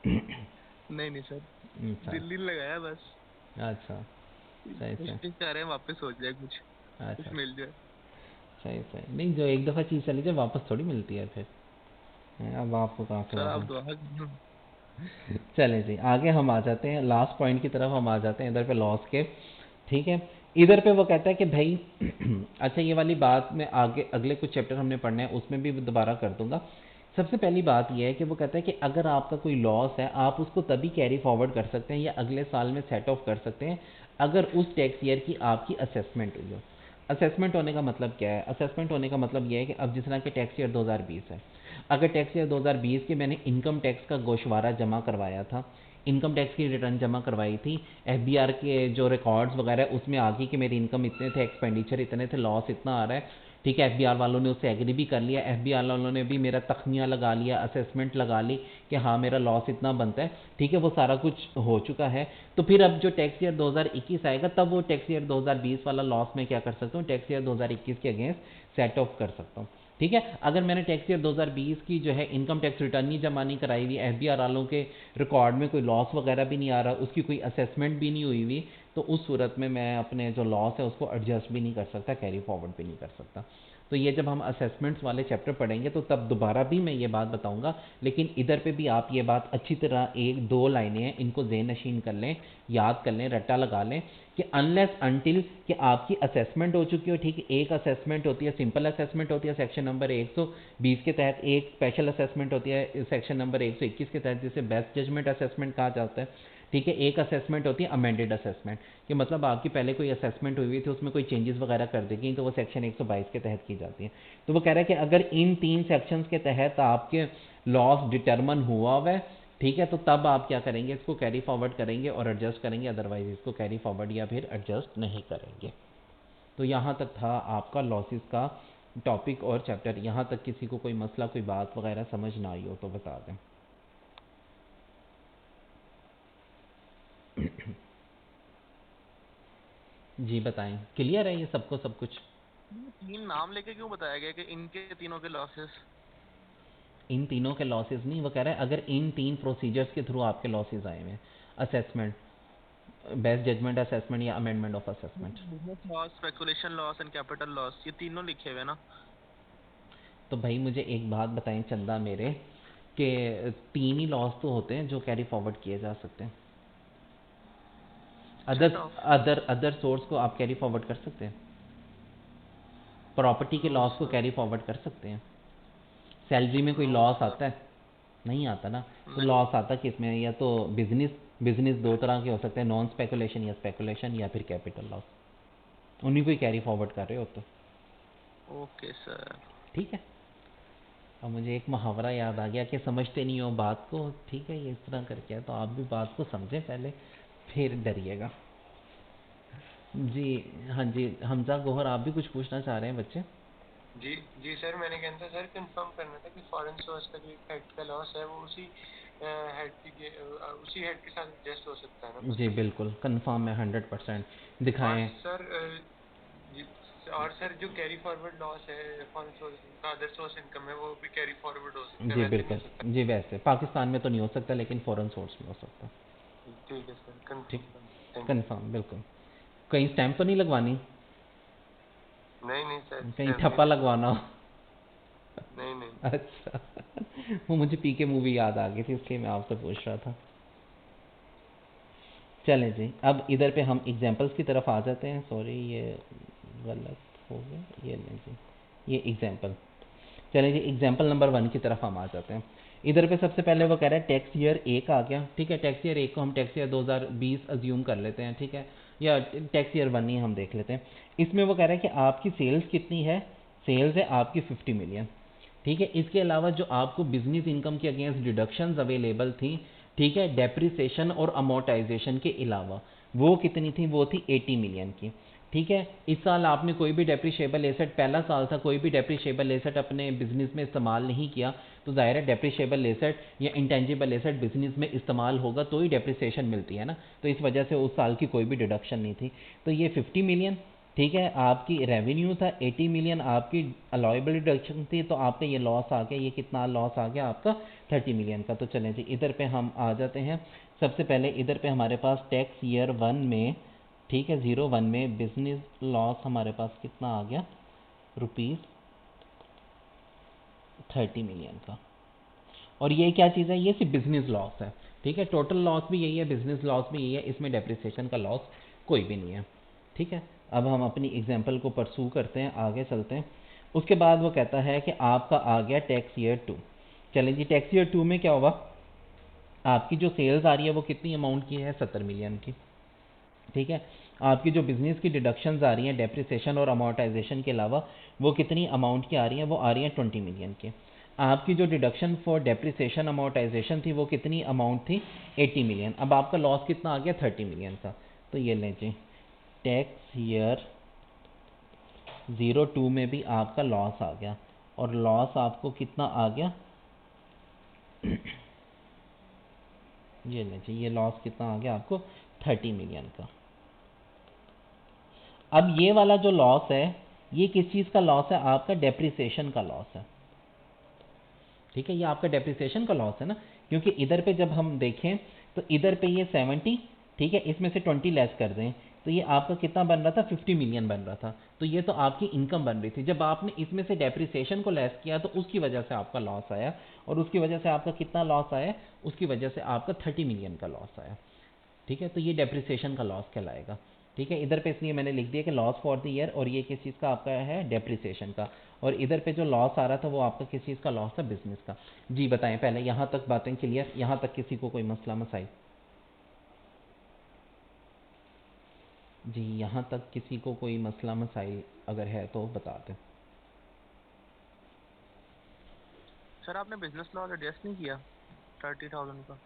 नहीं नहीं सर, अच्छा दिल्ली लगाया बस। अच्छा, सही सही। कोशिश कर रहे हैं वापस हो जाए, कुछ अच्छा कुछ मिल जाए। सही सही। नहीं, जो एक दफ़ा चीज़ चली जाए वापस थोड़ी मिलती है फिर। अब आपको कहाँ से सर आप वापस। दुआ कीजिए। चले जी, आगे हम आ जाते हैं, लास्ट पॉइंट की तरफ हम आ जाते हैं, इधर पे लॉस के। ठीक है, इधर पे वो कहता है कि भाई अच्छा, ये वाली बात मैं आगे अगले कुछ चैप्टर हमने पढ़ने हैं उसमें भी दोबारा कर दूंगा। सबसे पहली बात यह है कि वो कहता है कि अगर आपका कोई लॉस है आप उसको तभी कैरी फॉरवर्ड कर सकते हैं या अगले साल में सेट ऑफ कर सकते हैं अगर उस टैक्स ईयर की आपकी असेसमेंट हुई हो। असेसमेंट होने का मतलब क्या है? असेसमेंट होने का मतलब यह है कि अब जिस तरह के टैक्स ईयर 2020 है, अगर टैक्स ईयर 2020 के मैंने इनकम टैक्स का गोशवारा जमा करवाया था, इनकम टैक्स की रिटर्न जमा करवाई थी, एफबीआर के जो रिकॉर्ड्स वगैरह उसमें आ गई कि मेरी इनकम इतने थे, एक्सपेंडिचर इतने थे, लॉस इतना आ रहा है, ठीक है, एफबीआर वालों ने उससे एग्री भी कर लिया, एफबीआर वालों ने भी मेरा तखमिया लगा लिया, असेसमेंट लगा ली कि हाँ मेरा लॉस इतना बनता है, ठीक है, वो सारा कुछ हो चुका है। तो फिर अब जो टैक्स ईयर 2021 आएगा तब वो टैक्स ईयर 2020 वाला लॉस मैं क्या कर सकता हूँ, टैक्स ईयर 2021 के अगेंस्ट सेट ऑफ कर सकता हूँ। ठीक है, अगर मैंने टैक्स ईयर 2020 की जो है इनकम टैक्स रिटर्न नहीं जमा नहीं कराई हुई, एफबीआर वालों के रिकॉर्ड में कोई लॉस वगैरह भी नहीं आ रहा, उसकी कोई असेसमेंट भी नहीं हुई हुई, तो उस सूरत में मैं अपने जो लॉस है उसको एडजस्ट भी नहीं कर सकता, कैरी फॉरवर्ड भी नहीं कर सकता। तो ये जब हम असेसमेंट्स वाले चैप्टर पढ़ेंगे तो तब दोबारा भी मैं ये बात बताऊंगा, लेकिन इधर पे भी आप ये बात अच्छी तरह एक दो लाइनें हैं इनको ज़हन नशीन कर लें, याद कर लें, रट्टा लगा लें कि अनलेस अनटिल कि आपकी असेसमेंट हो चुकी हो। ठीक है, एक असेसमेंट होती है सिंपल असेसमेंट होती है सेक्शन नंबर 120 के तहत, एक स्पेशल असेसमेंट होती है सेक्शन नंबर 121 के तहत जिसे बेस्ट जजमेंट असेसमेंट कहा जाता है। ठीक है, एक असेसमेंट होती है अमेंडेड असेसमेंट, कि मतलब आपकी पहले कोई असेसमेंट हुई थी उसमें कोई चेंजेस वगैरह कर दी गई तो वो सेक्शन 122 के तहत की जाती है। तो वो कह रहा है कि अगर इन तीन सेक्शंस के तहत आपके लॉस डिटरमन हुआ हुआ है, ठीक है, तो तब आप क्या करेंगे, इसको कैरी फॉरवर्ड करेंगे और एडजस्ट करेंगे, अदरवाइज इसको कैरी फॉरवर्ड या फिर एडजस्ट नहीं करेंगे। तो यहाँ तक था आपका लॉसेस का टॉपिक और चैप्टर। यहाँ तक किसी को कोई मसला कोई बात वगैरह समझ ना आई हो तो बता दें। जी बताएं, क्लियर है ये सबको सब कुछ? तीन नाम लेके क्यों बताया गया कि इनके तीनों के लॉसेस? इन तीनों के लॉसेस नहीं, वो कह रहा है अगर इन तीन प्रोसीजर्स के थ्रू आपके लॉसेस आए हुए हैं, असेसमेंट, बेस्ट जजमेंट असेसमेंट या amendment of assessment. Business loss, speculation loss and capital loss, ये तीनों लिखे हुए ना। तो भाई मुझे एक बात बताएं चंदा मेरे, कि तीन ही लॉस तो होते हैं जो कैरी फॉरवर्ड किए जा सकते हैं। Set other of other other source को आप कैरी फॉरवर्ड कर सकते हैं, प्रॉपर्टी के लॉस को कैरी फॉरवर्ड कर सकते हैं, सैलरी में कोई नो लॉस सर, आता है? नहीं आता ना। तो नहीं। लॉस आता किस में? या तो बिजनेस, बिजनेस दो तरह के हो सकते हैं, नॉन स्पेकुलेशन या स्पेकुलेशन, या फिर कैपिटल लॉस, उन्हीं को ही कैरी फॉरवर्ड कर रहे हो तो। Okay sir. ठीक है, अब मुझे एक मुहावरा याद आ गया कि समझते नहीं हो बात को, ठीक है, ये इस तरह करके है, तो आप भी बात को समझें पहले फिर डरिएगा। जी हाँ जी, हमजा गोहर आप भी कुछ पूछना चाह रहे हैं बच्चे? जी जी सर, मैंने कहना था सर, कंफर्म करना था कि फॉरेन सोर्स का जो हेड का लॉस है वो उसी उसी हेड के साथ एडजस्ट हो सकता है ना बस। जी बिल्कुल कंफर्म है, 100% और दिखाएं। सर जी, और सर जो कैरी फॉरवर्ड लॉस है फॉरेन सोर्स का अदर सोर्स इनकम है वो भी कैरी फॉरवर्ड हो सकता है, जी वैसे नहीं हो बिल्कुल, सकता? जी वैसे पाकिस्तान में तो नहीं हो सकता लेकिन फ़ॉरेन सोर्स में हो सकता। ठीक है सर, ठीक, कंफर्म। Thank you. कंफर्म बिल्कुल। कहीं स्टैंप तो नहीं लगवानी, नहीं नहीं सर, कहीं स्टैम्प नहीं ठप्पा लगवाना। लगवाना हो? नहीं नहीं। अच्छा वो मुझे पीके मूवी याद आ गई थी इसलिए मैं आपसे पूछ रहा था। चलें जी, अब इधर पे हम एग्जांपल्स की तरफ आ जाते हैं। सॉरी ये गलत हो गया, ये नहीं जी, ये एग्जांपल। चलें जी, एग्जांपल नंबर 1 की तरफ हम आ जाते हैं। इधर पे सबसे पहले वो कह रहा है टैक्स ईयर 1 आ गया, ठीक है, टैक्स ईयर 1 को हम टैक्स ईयर 2020 अज्यूम कर लेते हैं, ठीक है, या टैक्स ईयर 1 ही हम देख लेते हैं। इसमें वो कह रहा है कि आपकी सेल्स कितनी है, सेल्स है आपकी 50 मिलियन, ठीक है। इसके अलावा जो आपको बिजनेस इनकम के अगेंस्ट डिडक्शंस अवेलेबल थी, ठीक है, डेप्रिसिएशन और अमोर्टाइजेशन के अलावा, वो कितनी थी? वो थी 80 मिलियन की, ठीक है। इस साल आपने कोई भी डेप्रिशिएबल एसेट, पहला साल था, कोई भी डेप्रिशिएबल एसेट अपने बिजनेस में इस्तेमाल नहीं किया, तो ज़ाहिर है डेप्रिशिएबल एसेट या इंटेंजिबल एसेट बिजनेस में इस्तेमाल होगा तो ही डेप्रिसिएशन मिलती है ना, तो इस वजह से उस साल की कोई भी डिडक्शन नहीं थी। तो ये 50 मिलियन, ठीक है, आपकी रेवेन्यू था, 80 मिलियन आपकी अलाउएबल डिडक्शन थी, तो आपका ये लॉस आ गया। ये कितना लॉस आ गया आपका? 30 मिलियन का। तो चलें जी इधर पे हम आ जाते हैं। सबसे पहले इधर पे हमारे पास टैक्स ईयर 1 में, ठीक है, 01 में बिजनेस लॉस हमारे पास कितना आ गया? रुपीज़ 30 मिलियन का। और ये क्या चीज़ है? ये सिर्फ बिजनेस लॉस है, ठीक है। टोटल लॉस भी यही है, बिजनेस लॉस भी यही है, इसमें डेप्रिसिएशन का लॉस कोई भी नहीं है, ठीक है। अब हम अपनी एग्जांपल को परसू करते हैं, आगे चलते हैं। उसके बाद वो कहता है कि आपका आ गया टैक्स ईयर 2। चलें जी, टैक्स ईयर 2 में क्या हुआ? आपकी जो सेल्स आ रही है वो कितनी अमाउंट की है? 70 मिलियन की, ठीक है। आपकी जो बिजनेस की डिडक्शंस आ रही हैं डेप्रिसिएशन और अमोर्टाइजेशन के अलावा, वो कितनी अमाउंट की आ रही हैं? वो आ रही हैं 20 मिलियन की। आपकी जो डिडक्शन फॉर डेप्रिसिएशन अमोर्टाइजेशन थी वो कितनी अमाउंट थी? 80 मिलियन। अब आपका लॉस कितना आ गया? 30 मिलियन का। तो ये लें जी, टैक्स ईयर 02 में भी आपका लॉस आ गया, और लॉस आपको कितना आ गया? ये लें जी, ये लॉस कितना आ गया आपको? 30 मिलियन का। अब ये वाला जो लॉस है, ये किस चीज़ का लॉस है? आपका डेप्रिसिएशन का लॉस है, ठीक है। ये आपका डेप्रिसिएशन का लॉस है ना, क्योंकि इधर पे जब हम देखें तो इधर पे ये 70, ठीक है, इसमें से 20 लेस कर दें तो ये आपका कितना बन रहा था? 50 मिलियन बन रहा था। तो ये तो आपकी इनकम बन रही थी। जब आपने इसमें से डेप्रिसिएशन को लेस किया तो उसकी वजह से आपका लॉस आया, और उसकी वजह से आपका कितना लॉस आया? उसकी वजह से आपका 30 मिलियन का लॉस आया, ठीक है। तो ये डेप्रिसिएशन का लॉस कहलाएगा, ठीक है। इधर पे इसलिए मैंने लिख दिया कि लॉस फॉर द ईयर, और ये किस चीज़ का आपका है? डेप्रिसिएशन का। और इधर पे जो लॉस आ रहा था वो आपका किस चीज़ का लॉस था? बिजनेस का। जी बताएं, पहले यहाँ तक बातें क्लियर? यहाँ तक किसी को कोई मसला मसाइल? जी यहाँ तक किसी को कोई मसला मसाइल अगर है तो बता दें। सर आपने बिजनेस लॉस एडजस्ट नहीं किया 30,000 का?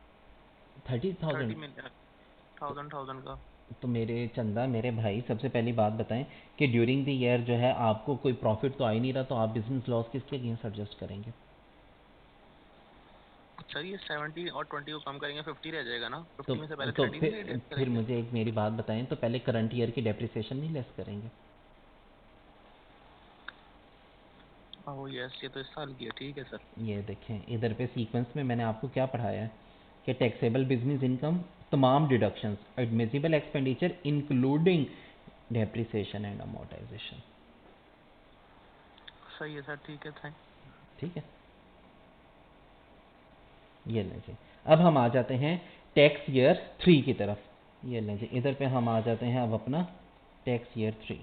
30,000? 30 मिलियन, थाउजेंड का। तो मेरे चंदा, मेरे भाई, सबसे पहली बात बताएं कि ड्यूरिंग द ईयर जो है आपको कोई प्रॉफिट तो आ ही नहीं रहा, तो आप बिजनेस लॉस किसके अगेंस्ट एडजस्ट करेंगे? सर ये 70 और 20 को कम करेंगे 50 रह जाएगा ना, तो 50 में से पहले तो 30 नहीं एडजस्ट फिर करेंगे? मुझे एक मेरी बात बताएं, तो पहले करंट ईयर की डेप्रिसिएशन नहीं लेस करेंगे? ओह यस, ये तो इस साल की है, ठीक है सर। ये देखें इधर पे सीक्वेंस में मैंने आपको क्या पढ़ाया है कि टैक्सेबल बिजनेस इनकम तमाम deductions, admissible expenditure including depreciation and amortisation, सही है सर, ठीक है, थैंक। ठीक है। ये लें जी, अब हम आ जाते हैं टैक्स ईयर 3 की तरफ। ये लें जी, इधर पे हम आ जाते हैं अब अपना टैक्स ईयर 3।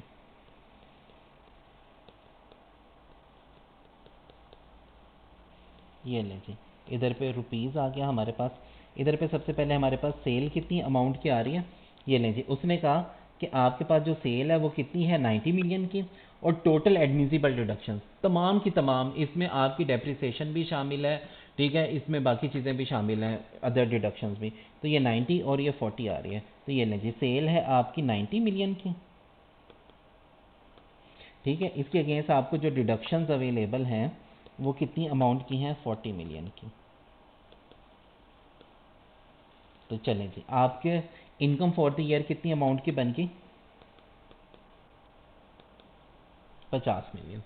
ये लें जी, इधर पे रुपीज़ आ गया हमारे पास। इधर पे सबसे पहले हमारे पास सेल कितनी अमाउंट की आ रही है? ये लें जी, उसने कहा कि आपके पास जो सेल है वो कितनी है? 90 मिलियन की, और टोटल एडमिसिबल डिडक्शंस तमाम की तमाम, इसमें आपकी डेप्रिसिएशन भी शामिल है, ठीक है, इसमें बाकी चीज़ें भी शामिल हैं, अदर डिडक्शंस भी। तो ये 90 और ये 40 आ रही है। तो ये लें जी, सेल है आपकी 90 मिलियन की, ठीक है। इसके अगेंस्ट आपको जो डिडक्शंस अवेलेबल हैं वो कितनी अमाउंट की हैं? 40 मिलियन की। तो चलें जी, आपके इनकम फॉर द ईयर कितनी अमाउंट की बन गई? 50 मिलियन,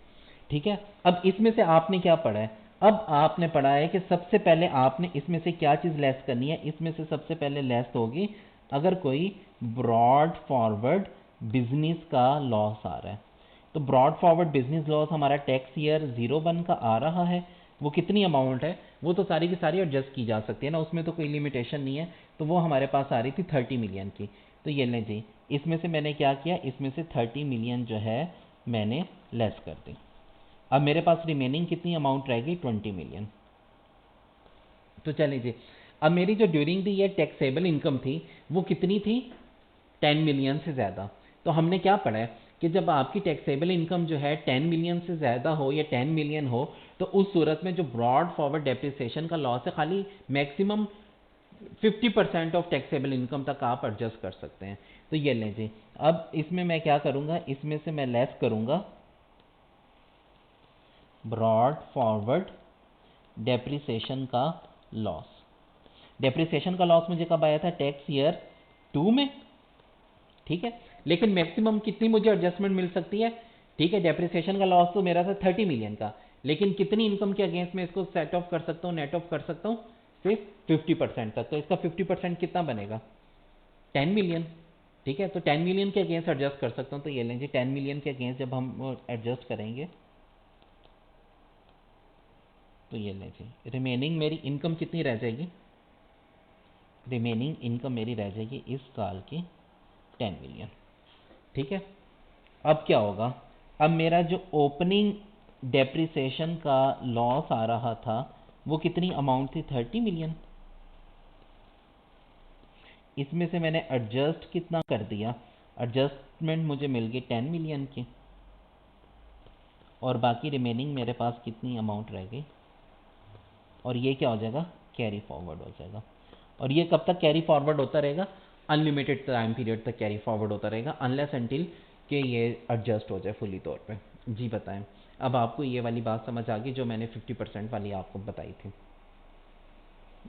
ठीक है। अब इसमें से आपने क्या पढ़ा है? अब आपने पढ़ा है कि सबसे पहले आपने इसमें से क्या चीज़ लेस करनी है? इसमें से सबसे पहले लेस होगी अगर कोई ब्रॉड फॉरवर्ड बिजनेस का लॉस आ रहा है। तो ब्रॉड फॉरवर्ड बिजनेस लॉस हमारा टैक्स ईयर 01 का आ रहा है। वो कितनी अमाउंट है? वो तो सारी की सारी एडजस्ट की जा सकती है ना, उसमें तो कोई लिमिटेशन नहीं है। तो वो हमारे पास आ रही थी 30 मिलियन की। तो ये लें जी, इसमें से मैंने क्या किया? इसमें से 30 मिलियन जो है मैंने लेस कर दी। अब मेरे पास रिमेनिंग कितनी अमाउंट रहेगी? 20 मिलियन। तो चलिए जी, अब मेरी जो during the year taxable income थी वो कितनी थी? 10 मिलियन से ज़्यादा। तो हमने क्या पढ़ा है कि जब आपकी टैक्सेबल इनकम जो है 10 मिलियन से ज़्यादा हो या 10 मिलियन हो, तो उस सूरत में जो ब्रॉड फॉरवर्ड डेप्रिसिएशन का लॉस है खाली मैक्सिमम 50% ऑफ टैक्सेबल इनकम तक आप एडजस्ट कर सकते हैं। तो ये लें जी, अब इसमें मैं क्या करूँगा? इसमें से मैं लेस करूँगा ब्रॉड फॉरवर्ड डेप्रिसिएशन का लॉस। डेप्रिसिएशन का लॉस मुझे कब आया था? टैक्स ईयर 2 में, ठीक है। लेकिन मैक्सिमम कितनी मुझे एडजस्टमेंट मिल सकती है? ठीक है, डेप्रिसिएशन का लॉस तो मेरा था 30 मिलियन का, लेकिन कितनी इनकम के अगेंस्ट में इसको सेट ऑफ कर सकता हूँ, नेट ऑफ कर सकता हूँ? सिर्फ 50% तक। तो इसका 50% कितना बनेगा? 10 मिलियन, ठीक है। तो 10 मिलियन के अगेंस्ट एडजस्ट कर सकता हूँ। तो ये लेंगे 10 मिलियन के अगेंस्ट जब हम एडजस्ट करेंगे तो ये लीजिए रिमेनिंग मेरी इनकम कितनी रह जाएगी? रिमेनिंग इनकम मेरी रह जाएगी इस साल की 10 मिलियन, ठीक है। अब क्या होगा? अब मेरा जो ओपनिंग डेप्रिसिएशन का लॉस आ रहा था वो कितनी अमाउंट थी? 30 मिलियन। इसमें से मैंने एडजस्ट कितना कर दिया? एडजस्टमेंट मुझे मिल गई 10 मिलियन की, और बाकी रिमेनिंग मेरे पास कितनी अमाउंट रह गई? और ये क्या हो जाएगा? कैरी फॉरवर्ड हो जाएगा। और ये कब तक कैरी फॉरवर्ड होता रहेगा? अनलिमिटेड टाइम पीरियड तक कैरी फॉरवर्ड होता रहेगा, अनलेस अनटिल कि ये एडजस्ट हो जाए फुली तौर पे। जी बताएं, अब आपको ये वाली बात समझ आ गई जो मैंने 50% वाली आपको बताई थी?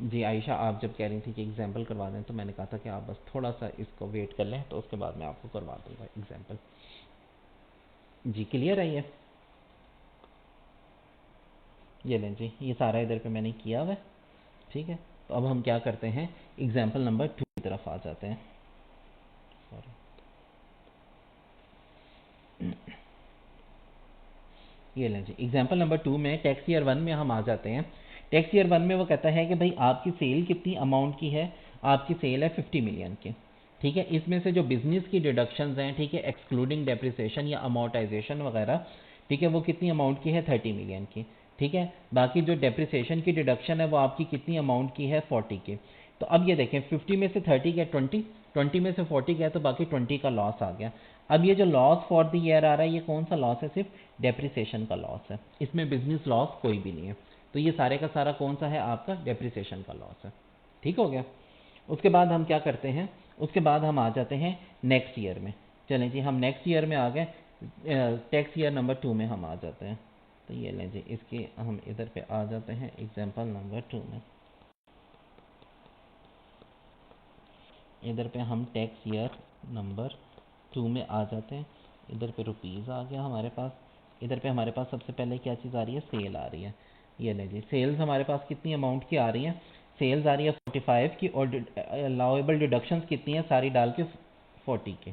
जी आयशा, आप जब कह रही थी कि एग्जाम्पल करवा दें तो मैंने कहा था कि आप बस थोड़ा सा इसको वेट कर लें, तो उसके बाद मैं आपको करवा दूंगा एग्जाम्पल। जी क्लियर है ये लें जी, ये सारा इधर पे मैंने किया हुआ है, ठीक है। तो अब हम क्या करते हैं, एग्जाम्पल नंबर 2 की तरफ आ जाते हैं। सॉरी, ये लें जी, एग्जाम्पल नंबर 2 में टैक्स ईयर 1 में हम आ जाते हैं। टैक्स ईयर 1 में वो कहता है कि भाई आपकी सेल कितनी अमाउंट की है? आपकी सेल है 50 मिलियन की, ठीक है। इसमें से जो बिजनेस की डिडक्शंस हैं, ठीक है, एक्सक्लूडिंग डेप्रिसिएशन या अमोर्टाइजेशन वगैरह, ठीक है, वो कितनी अमाउंट की है? 30 मिलियन की, ठीक है। बाकी जो डेप्रिसिएशन की डिडक्शन है वो आपकी कितनी अमाउंट की है? 40 की। तो अब ये देखें 50 में से 30 गया 20, 20 में से 40 गया तो बाकी 20 का लॉस आ गया। अब ये जो लॉस फॉर द ईयर आ रहा है ये कौन सा लॉस है? सिर्फ डेप्रिसिएशन का लॉस है, इसमें बिजनेस लॉस कोई भी नहीं है। तो ये सारे का सारा कौन सा है? आपका डेप्रिसिएशन का लॉस है, ठीक हो गया। उसके बाद हम क्या करते हैं? उसके बाद हम आ जाते हैं नेक्स्ट ईयर में। चलें जी, हम नेक्स्ट ईयर में आ गए, टैक्स ईयर नंबर 2 में हम आ जाते हैं। तो ये लें जी, इसके हम इधर पे आ जाते हैं एग्जाम्पल नंबर 2 में। इधर पे हम टैक्स ईयर नंबर 2 में आ जाते हैं। इधर पे रुपीज़ आ गया हमारे पास। इधर पे हमारे पास सबसे पहले क्या चीज़ आ रही है? सेल आ रही है। ये ले जी, सेल्स हमारे पास कितनी अमाउंट की आ रही है? सेल्स आ रही है 45 की, और अलाउेबल डिडक्शंस कितनी है सारी डाल के? 40 की।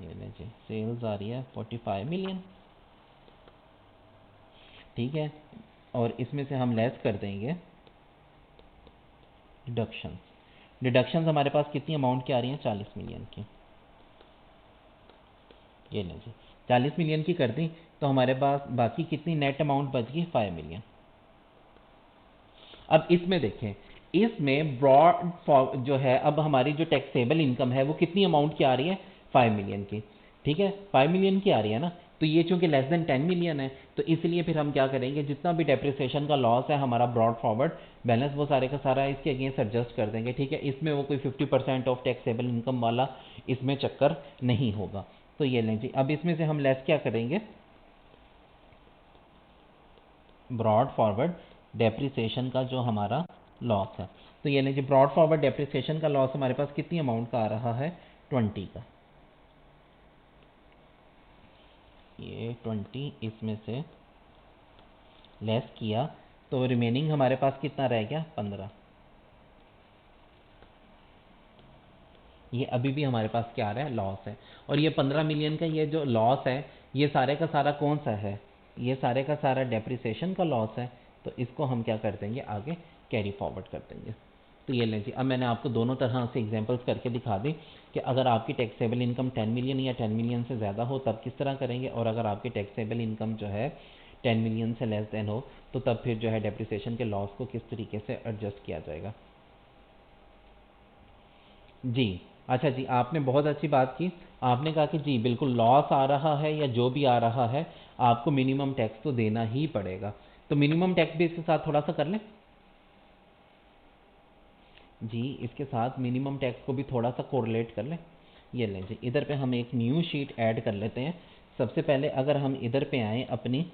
ये ले जी, सेल्स आ रही है 45 मिलियन, ठीक है। और इसमें से हम लेस कर देंगे डिडक्शंस। डिडक्शंस हमारे पास कितनी अमाउंट की आ रही हैं? 40 मिलियन की। ये लें जी, 40 मिलियन की कर दी तो हमारे पास बाकी कितनी नेट अमाउंट बच गई? 5 मिलियन। अब इसमें देखें, इसमें ब्रॉड जो है, अब हमारी जो टैक्सेबल इनकम है वो कितनी अमाउंट की आ रही है? 5 मिलियन की, ठीक है, 5 मिलियन की आ रही है ना। तो ये चूंकि लेस देन 10 मिलियन है, तो इसलिए फिर हम क्या करेंगे, जितना भी डेप्रिसिएशन का लॉस है हमारा ब्रॉड फॉरवर्ड बैलेंस, वो सारे का सारा इसके अगेंस्ट एडजस्ट कर देंगे, ठीक है। इसमें वो कोई 50% ऑफ टैक्सेबल इनकम वाला इसमें चक्कर नहीं होगा। तो ये लें जी, अब इसमें से हम लेस क्या करेंगे? ब्रॉड फॉरवर्ड डेप्रिसिएशन का जो हमारा लॉस है। तो ये लें जी, ब्रॉड फॉरवर्ड डेप्रिसिएशन का लॉस हमारे पास कितनी अमाउंट का आ रहा है? 20 का। ये 20 इसमें से लेस किया तो रिमेनिंग हमारे पास कितना रह गया? 15। ये अभी भी हमारे पास क्या आ रहा है? लॉस है। और ये 15 मिलियन का ये जो लॉस है, ये सारे का सारा कौन सा है? ये सारे का सारा डेप्रिसिएशन का लॉस है। तो इसको हम क्या कर देंगे? आगे कैरी फॉरवर्ड कर देंगे। तो ये लें जी, अब मैंने आपको दोनों तरह से एग्जांपल्स करके दिखा दी कि अगर आपकी टैक्सेबल इनकम 10 मिलियन या 10 मिलियन से ज़्यादा हो तब किस तरह करेंगे, और अगर आपकी टैक्सेबल इनकम जो है 10 मिलियन से लेस देन हो तो तब फिर जो है डेप्रिसिएशन के लॉस को किस तरीके से एडजस्ट किया जाएगा। जी अच्छा जी, आपने बहुत अच्छी बात की। आपने कहा कि जी बिल्कुल लॉस आ रहा है या जो भी आ रहा है आपको मिनिमम टैक्स तो देना ही पड़ेगा। तो मिनिमम टैक्स भी इसके साथ थोड़ा सा कर लें जी, इसके साथ मिनिमम टैक्स को भी थोड़ा सा कोरिलेट कर लें। ये लें जी, इधर पे हम एक न्यू शीट ऐड कर लेते हैं। सबसे पहले अगर हम इधर पे आएँ अपनी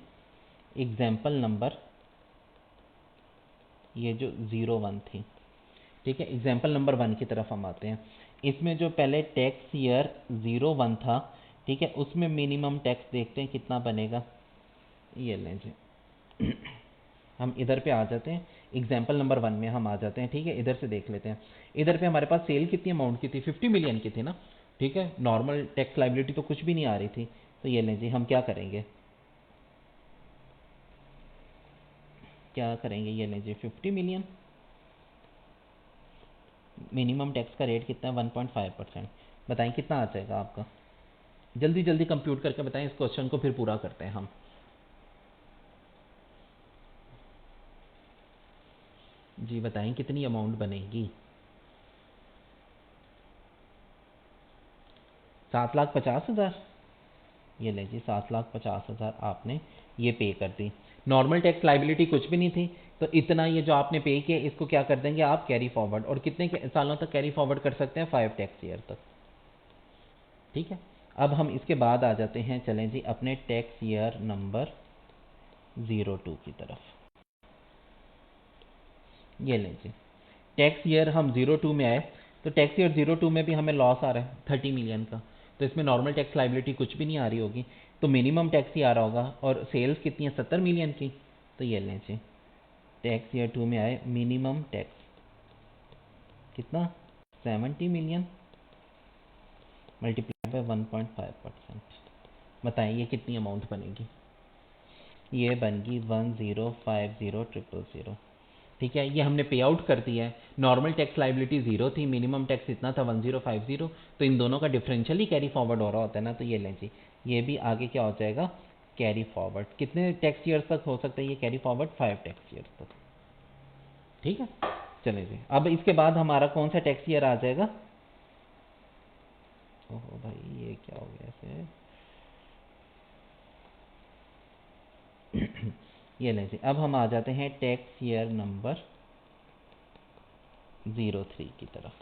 एग्जाम्पल नंबर ये जो 01 थी, ठीक है। एग्जाम्पल नंबर 1 की तरफ हम आते हैं। इसमें जो पहले टैक्स ईयर 01 था, ठीक है, उसमें मिनिमम टैक्स देखते हैं कितना बनेगा। ये लें जी, हम इधर पे आ जाते हैं, एग्जाम्पल नंबर 1 में हम आ जाते हैं, ठीक है। इधर से देख लेते हैं। इधर पे हमारे पास सेल कितनी अमाउंट की थी, 50 मिलियन की थी ना, ठीक है। नॉर्मल टैक्स लाइबिलिटी तो कुछ भी नहीं आ रही थी। तो ये लें जी, हम क्या करेंगे, ये लें जी 50 मिलियन, मिनिमम टैक्स का रेट कितना है 1.5%। बताएं कितना आ जाएगा आपका, जल्दी जल्दी कंप्यूट करके बताएं, इस क्वेश्चन को फिर पूरा करते हैं हम। जी बताएं कितनी अमाउंट बनेगी। 7,50,000। ये ले जी 7,50,000 आपने ये पे कर दी। नॉर्मल टैक्स लाइबिलिटी कुछ भी नहीं थी, तो इतना ये जो आपने पे किया इसको क्या कर देंगे आप, कैरी फॉरवर्ड। और कितने सालों तक कैरी फॉरवर्ड कर सकते हैं, 5 टैक्स ईयर तक, ठीक है। अब हम इसके बाद आ जाते हैं, चलें जी अपने टैक्स ईयर नंबर 02 की तरफ। ये लें जी, टैक्स ईयर हम 02 में आए, तो टैक्स ईयर 02 में भी हमें लॉस आ रहा है 30 मिलियन का। तो इसमें नॉर्मल टैक्स लाइबिलिटी कुछ भी नहीं आ रही होगी, तो मिनिमम टैक्स ही आ रहा होगा। और सेल्स कितनी है, 70 मिलियन की। तो ये लें जी, टैक्स ईयर 2 में आए, मिनिमम टैक्स कितना, 70 मिलियन मल्टीप्लाई बाय 1.5%। बताएं ये कितनी अमाउंट बनेगी। ये बनेगी 1050,000, ठीक है। ये हमने पे आउट कर दिया है। नॉर्मल टैक्स लाइबिलिटी 0 थी, मिनिमम टैक्स इतना था 1050, तो इन दोनों का डिफरेंशियल ही कैरी फॉरवर्ड हो रहा होता है ना। तो ये लें जी, ये भी आगे क्या हो जाएगा, कैरी फॉरवर्ड। कितने टैक्स ईयर्स तक हो सकता है ये कैरी फॉरवर्ड, 5 टैक्स ईयर्स तक, ठीक है। चलिए जी, अब इसके बाद हमारा कौन सा टैक्स ईयर आ जाएगा। ओहो भाई ये क्या हो गया ऐसे। ये लें जी, अब हम आ जाते हैं टैक्स ईयर नंबर 03 की तरफ।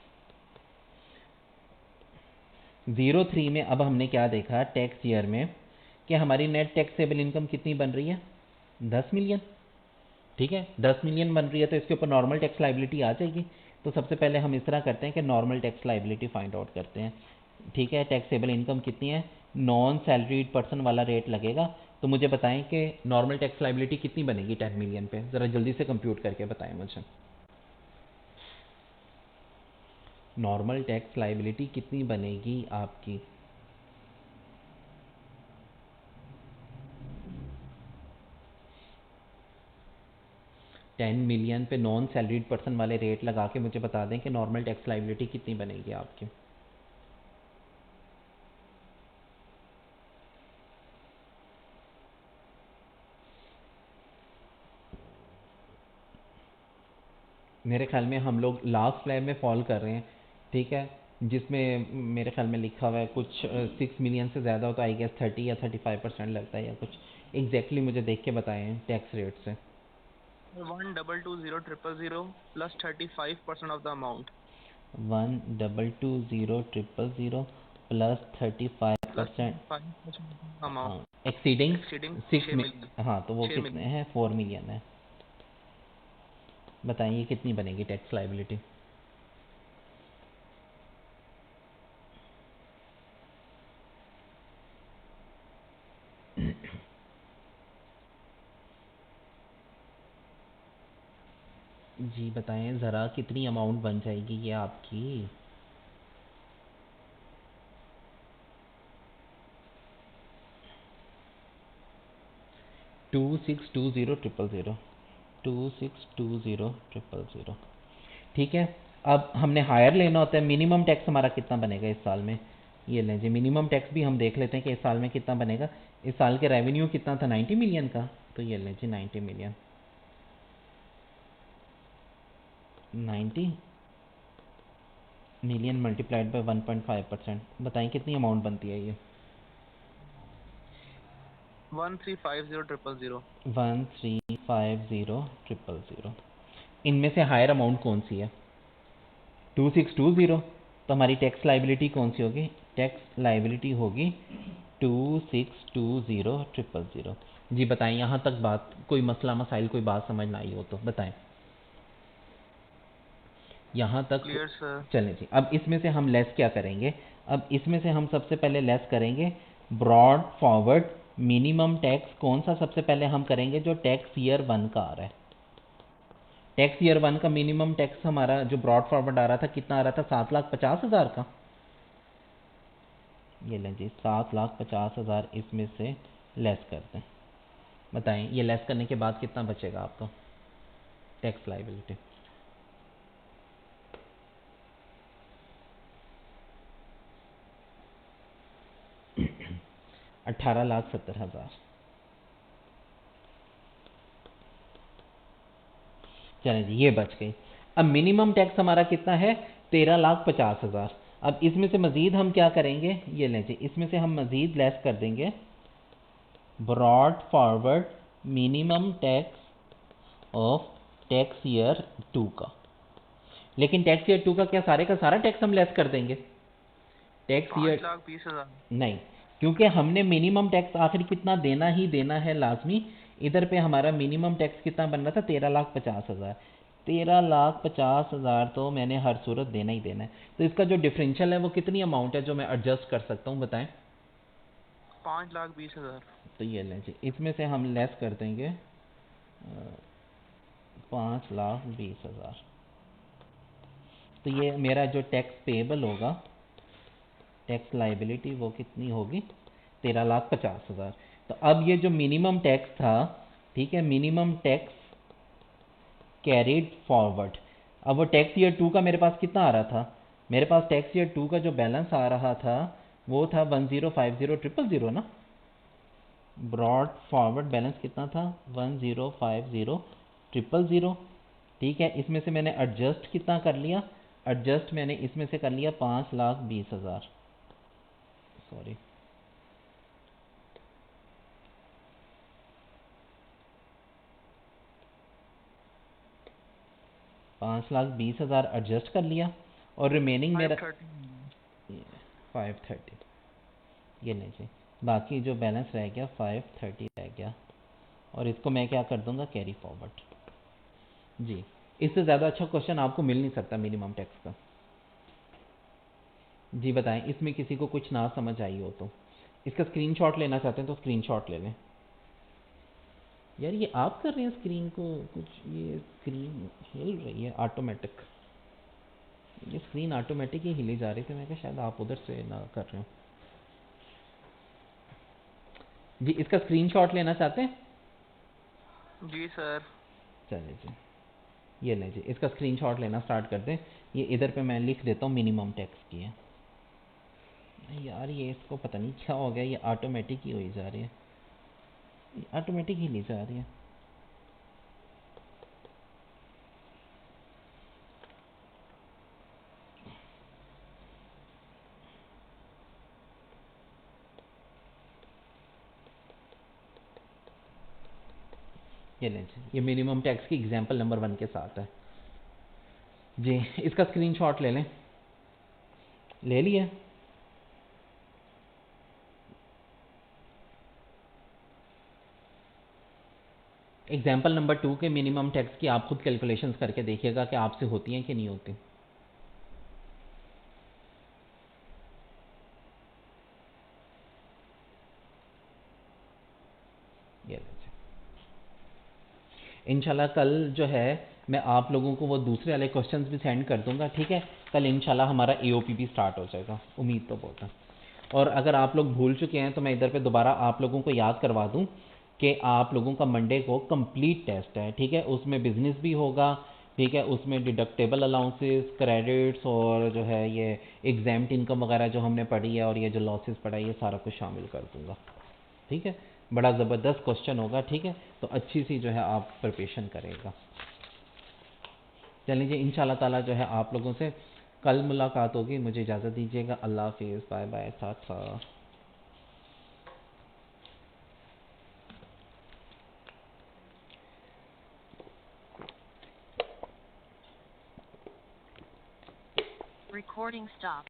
03 में अब हमने क्या देखा टैक्स ईयर में, कि हमारी नेट टैक्सेबल इनकम कितनी बन रही है, 10 मिलियन, ठीक है। 10 मिलियन बन रही है, तो इसके ऊपर नॉर्मल टैक्स लाइबिलिटी आ जाएगी। तो सबसे पहले हम इस तरह करते हैं कि normal tax liability find out करते हैं, ठीक है। टैक्सेबल इनकम कितनी है, नॉन सैलरीड पर्सन वाला रेट लगेगा। तो मुझे बताएं कि नॉर्मल टैक्स लाइबिलिटी कितनी बनेगी 10 मिलियन पे, ज़रा जल्दी से कंप्यूट करके बताएं मुझे। नॉर्मल टैक्स लाइबिलिटी कितनी बनेगी आपकी, टेन मिलियन पे नॉन सैलरीड पर्सन वाले रेट लगा के मुझे बता दें कि नॉर्मल टैक्स लाइबिलिटी कितनी बनेगी आपकी। मेरे ख्याल में हम लोग लास्ट स्लैब में फॉल कर रहे हैं, ठीक है, जिसमें मेरे ख्याल में लिखा हुआ है कुछ 6 मिलियन से ज़्यादा हो तो आई गेस 30 या 35% लगता है, या कुछ एग्जैक्टली मुझे देख के बताएं टैक्स रेट से। 1,220,000 plus 35% of the amount 1,220,000 plus 35%, 5% amount exceeding exceeding 6 6 million हाँ तो वो 6 कितने million हैं, 4 मिलियन है। बताइए कितनी बनेगी टैक्स लाइबिलिटी। जी बताएं ज़रा कितनी अमाउंट बन जाएगी ये आपकी। 2620,000, 2620,000, ठीक है। अब हमने हायर लेना होता है, मिनिमम टैक्स हमारा कितना बनेगा इस साल में। ये लें जी, मिनिमम टैक्स भी हम देख लेते हैं कि इस साल में कितना बनेगा। इस साल के रेवेन्यू कितना था, 90 मिलियन का। तो ये लें जी 90 मिलियन, 90 मिलियन मल्टीप्लाइड बाय 1.5%। बताएं कितनी अमाउंट बनती है ये। 1,350,000 1,350,000। इनमें से हायर अमाउंट कौन सी है, 2620। तो हमारी टैक्स लाइबिलिटी कौन सी होगी, टैक्स लाइबिलिटी होगी 2620,000। जी बताएं यहाँ तक बात, कोई मसला मसाइल कोई बात समझ ना आई हो तो बताएं। यहाँ तक क्लियर सर। चलें जी। अब इसमें से हम लेस क्या करेंगे? अब इसमें से हम सबसे पहले लेस करेंगे ब्रॉड फॉरवर्ड मिनिमम टैक्स। कौन सा सबसे पहले हम करेंगे? जो टैक्स ईयर 1 का आ रहा है। टैक्स ईयर 1 का मिनिमम टैक्स हमारा जो ब्रॉड फॉरवर्ड आ रहा था कितना आ रहा था? 7,50,000 का। ये लें जी 7,50,000 इसमें से लेस करते हैं। बताएं ये लेस करने के बाद कितना बचेगा आपका टैक्स लाइबिलिटी? 18,70,000। चलें जी ये बच गई। अब मिनिमम टैक्स हमारा कितना है? 13,50,000। अब इसमें से मज़ीद हम क्या करेंगे? ये लें जी इसमें से हम मज़ीद लेस कर देंगे brought forward minimum tax of tax year 2 का। लेकिन टैक्स ईयर 2 का क्या सारे का सारा टैक्स हम लेस कर देंगे? Tax year 5,20,000। नहीं, क्योंकि हमने मिनिमम टैक्स आखिर कितना देना ही देना है लाजमी। इधर पे हमारा मिनिमम टैक्स कितना बन रहा था? 13,50,000। 13,50,000 तो मैंने हर सूरत देना ही देना है। तो इसका जो डिफरेंशियल है वो कितनी अमाउंट है जो मैं एडजस्ट कर सकता हूँ? बताएं। 5,20,000। तो ये लें जी इसमें से हम लेस कर देंगे 5,20,000। तो ये मेरा जो टैक्स पेबल होगा, टैक्स लाइबिलिटी, वो कितनी होगी? 13,50,000। तो अब ये जो मिनिमम टैक्स था, ठीक है, मिनिमम टैक्स कैरिड फॉरवर्ड। अब वो टैक्स ईयर 2 का मेरे पास कितना आ रहा था? मेरे पास टैक्स ईयर 2 का जो बैलेंस आ रहा था वो था 1050,000 ना। ब्रॉड फॉरवर्ड बैलेंस कितना था? 1050,000। ठीक है, इसमें से मैंने एडजस्ट कितना कर लिया? एडजस्ट मैंने इसमें से कर लिया 5,20,000। सॉरी, 5,20,000 एडजस्ट कर लिया और रिमेनिंग मेरा 530। 530। ये नहीं जी, बाकी जो बैलेंस रह गया 530 रह गया और इसको मैं क्या कर दूंगा? Carry forward. जी, इससे ज़्यादा अच्छा क्वेश्चन आपको मिल नहीं सकता मिनिमम टैक्स का। जी बताएं, इसमें किसी को कुछ ना समझ आई हो तो इसका स्क्रीनशॉट लेना चाहते हैं तो स्क्रीनशॉट ले लें। यार ये आप कर रहे हैं स्क्रीन को कुछ, ये स्क्रीन हिल रही है ऑटोमेटिक। ये स्क्रीन ऑटोमेटिक ही हिली जा रही थी, मैं कहा शायद आप उधर से ना कर रहे हो। जी इसका स्क्रीनशॉट लेना चाहते हैं? जी सर। चलिए जी, ये लें जी, इसका स्क्रीनशॉट लेना स्टार्ट कर दें। ये इधर पे मैं लिख देता हूँ मिनिमम टैक्स की है। यार ये इसको पता नहीं क्या हो गया, ये ऑटोमेटिक ही हुई जा रही है, ऑटोमेटिक ही ली जा रही है। ये लें जी, ये मिनिमम टैक्स की एग्जांपल नंबर 1 के साथ है जी। इसका स्क्रीनशॉट ले लें। ले लिया। एग्जाम्पल नंबर 2 के मिनिमम टैक्स की आप खुद कैलकुलेशंस करके देखिएगा कि आपसे होती हैं कि नहीं होती। ये लीजिए। इंशाल्लाह कल जो है मैं आप लोगों को वो दूसरे वाले क्वेश्चंस भी सेंड कर दूंगा, ठीक है। कल इंशाल्लाह हमारा एओपी भी स्टार्ट हो जाएगा, उम्मीद तो बहुत है। और अगर आप लोग भूल चुके हैं तो मैं इधर पे दोबारा आप लोगों को याद करवा दूं कि आप लोगों का मंडे को कंप्लीट टेस्ट है, ठीक है। उसमें बिजनेस भी होगा, ठीक है। उसमें डिडक्टेबल अलाउंसेस, क्रेडिट्स और जो है ये एग्जाम्प्ट इनकम वगैरह जो हमने पढ़ी है और ये जो लॉसेस पढ़ा है, ये सारा कुछ शामिल कर दूंगा, ठीक है। बड़ा ज़बरदस्त क्वेश्चन होगा, ठीक है। तो अच्छी सी जो है आप प्रिपरेशन करेगा। चलिए जी, इंशाल्लाह ताला जो है आप लोगों से कल मुलाकात होगी। मुझे इजाज़त दीजिएगा। अल्लाह हाफिज़, bye bye, tata. Recording stopped.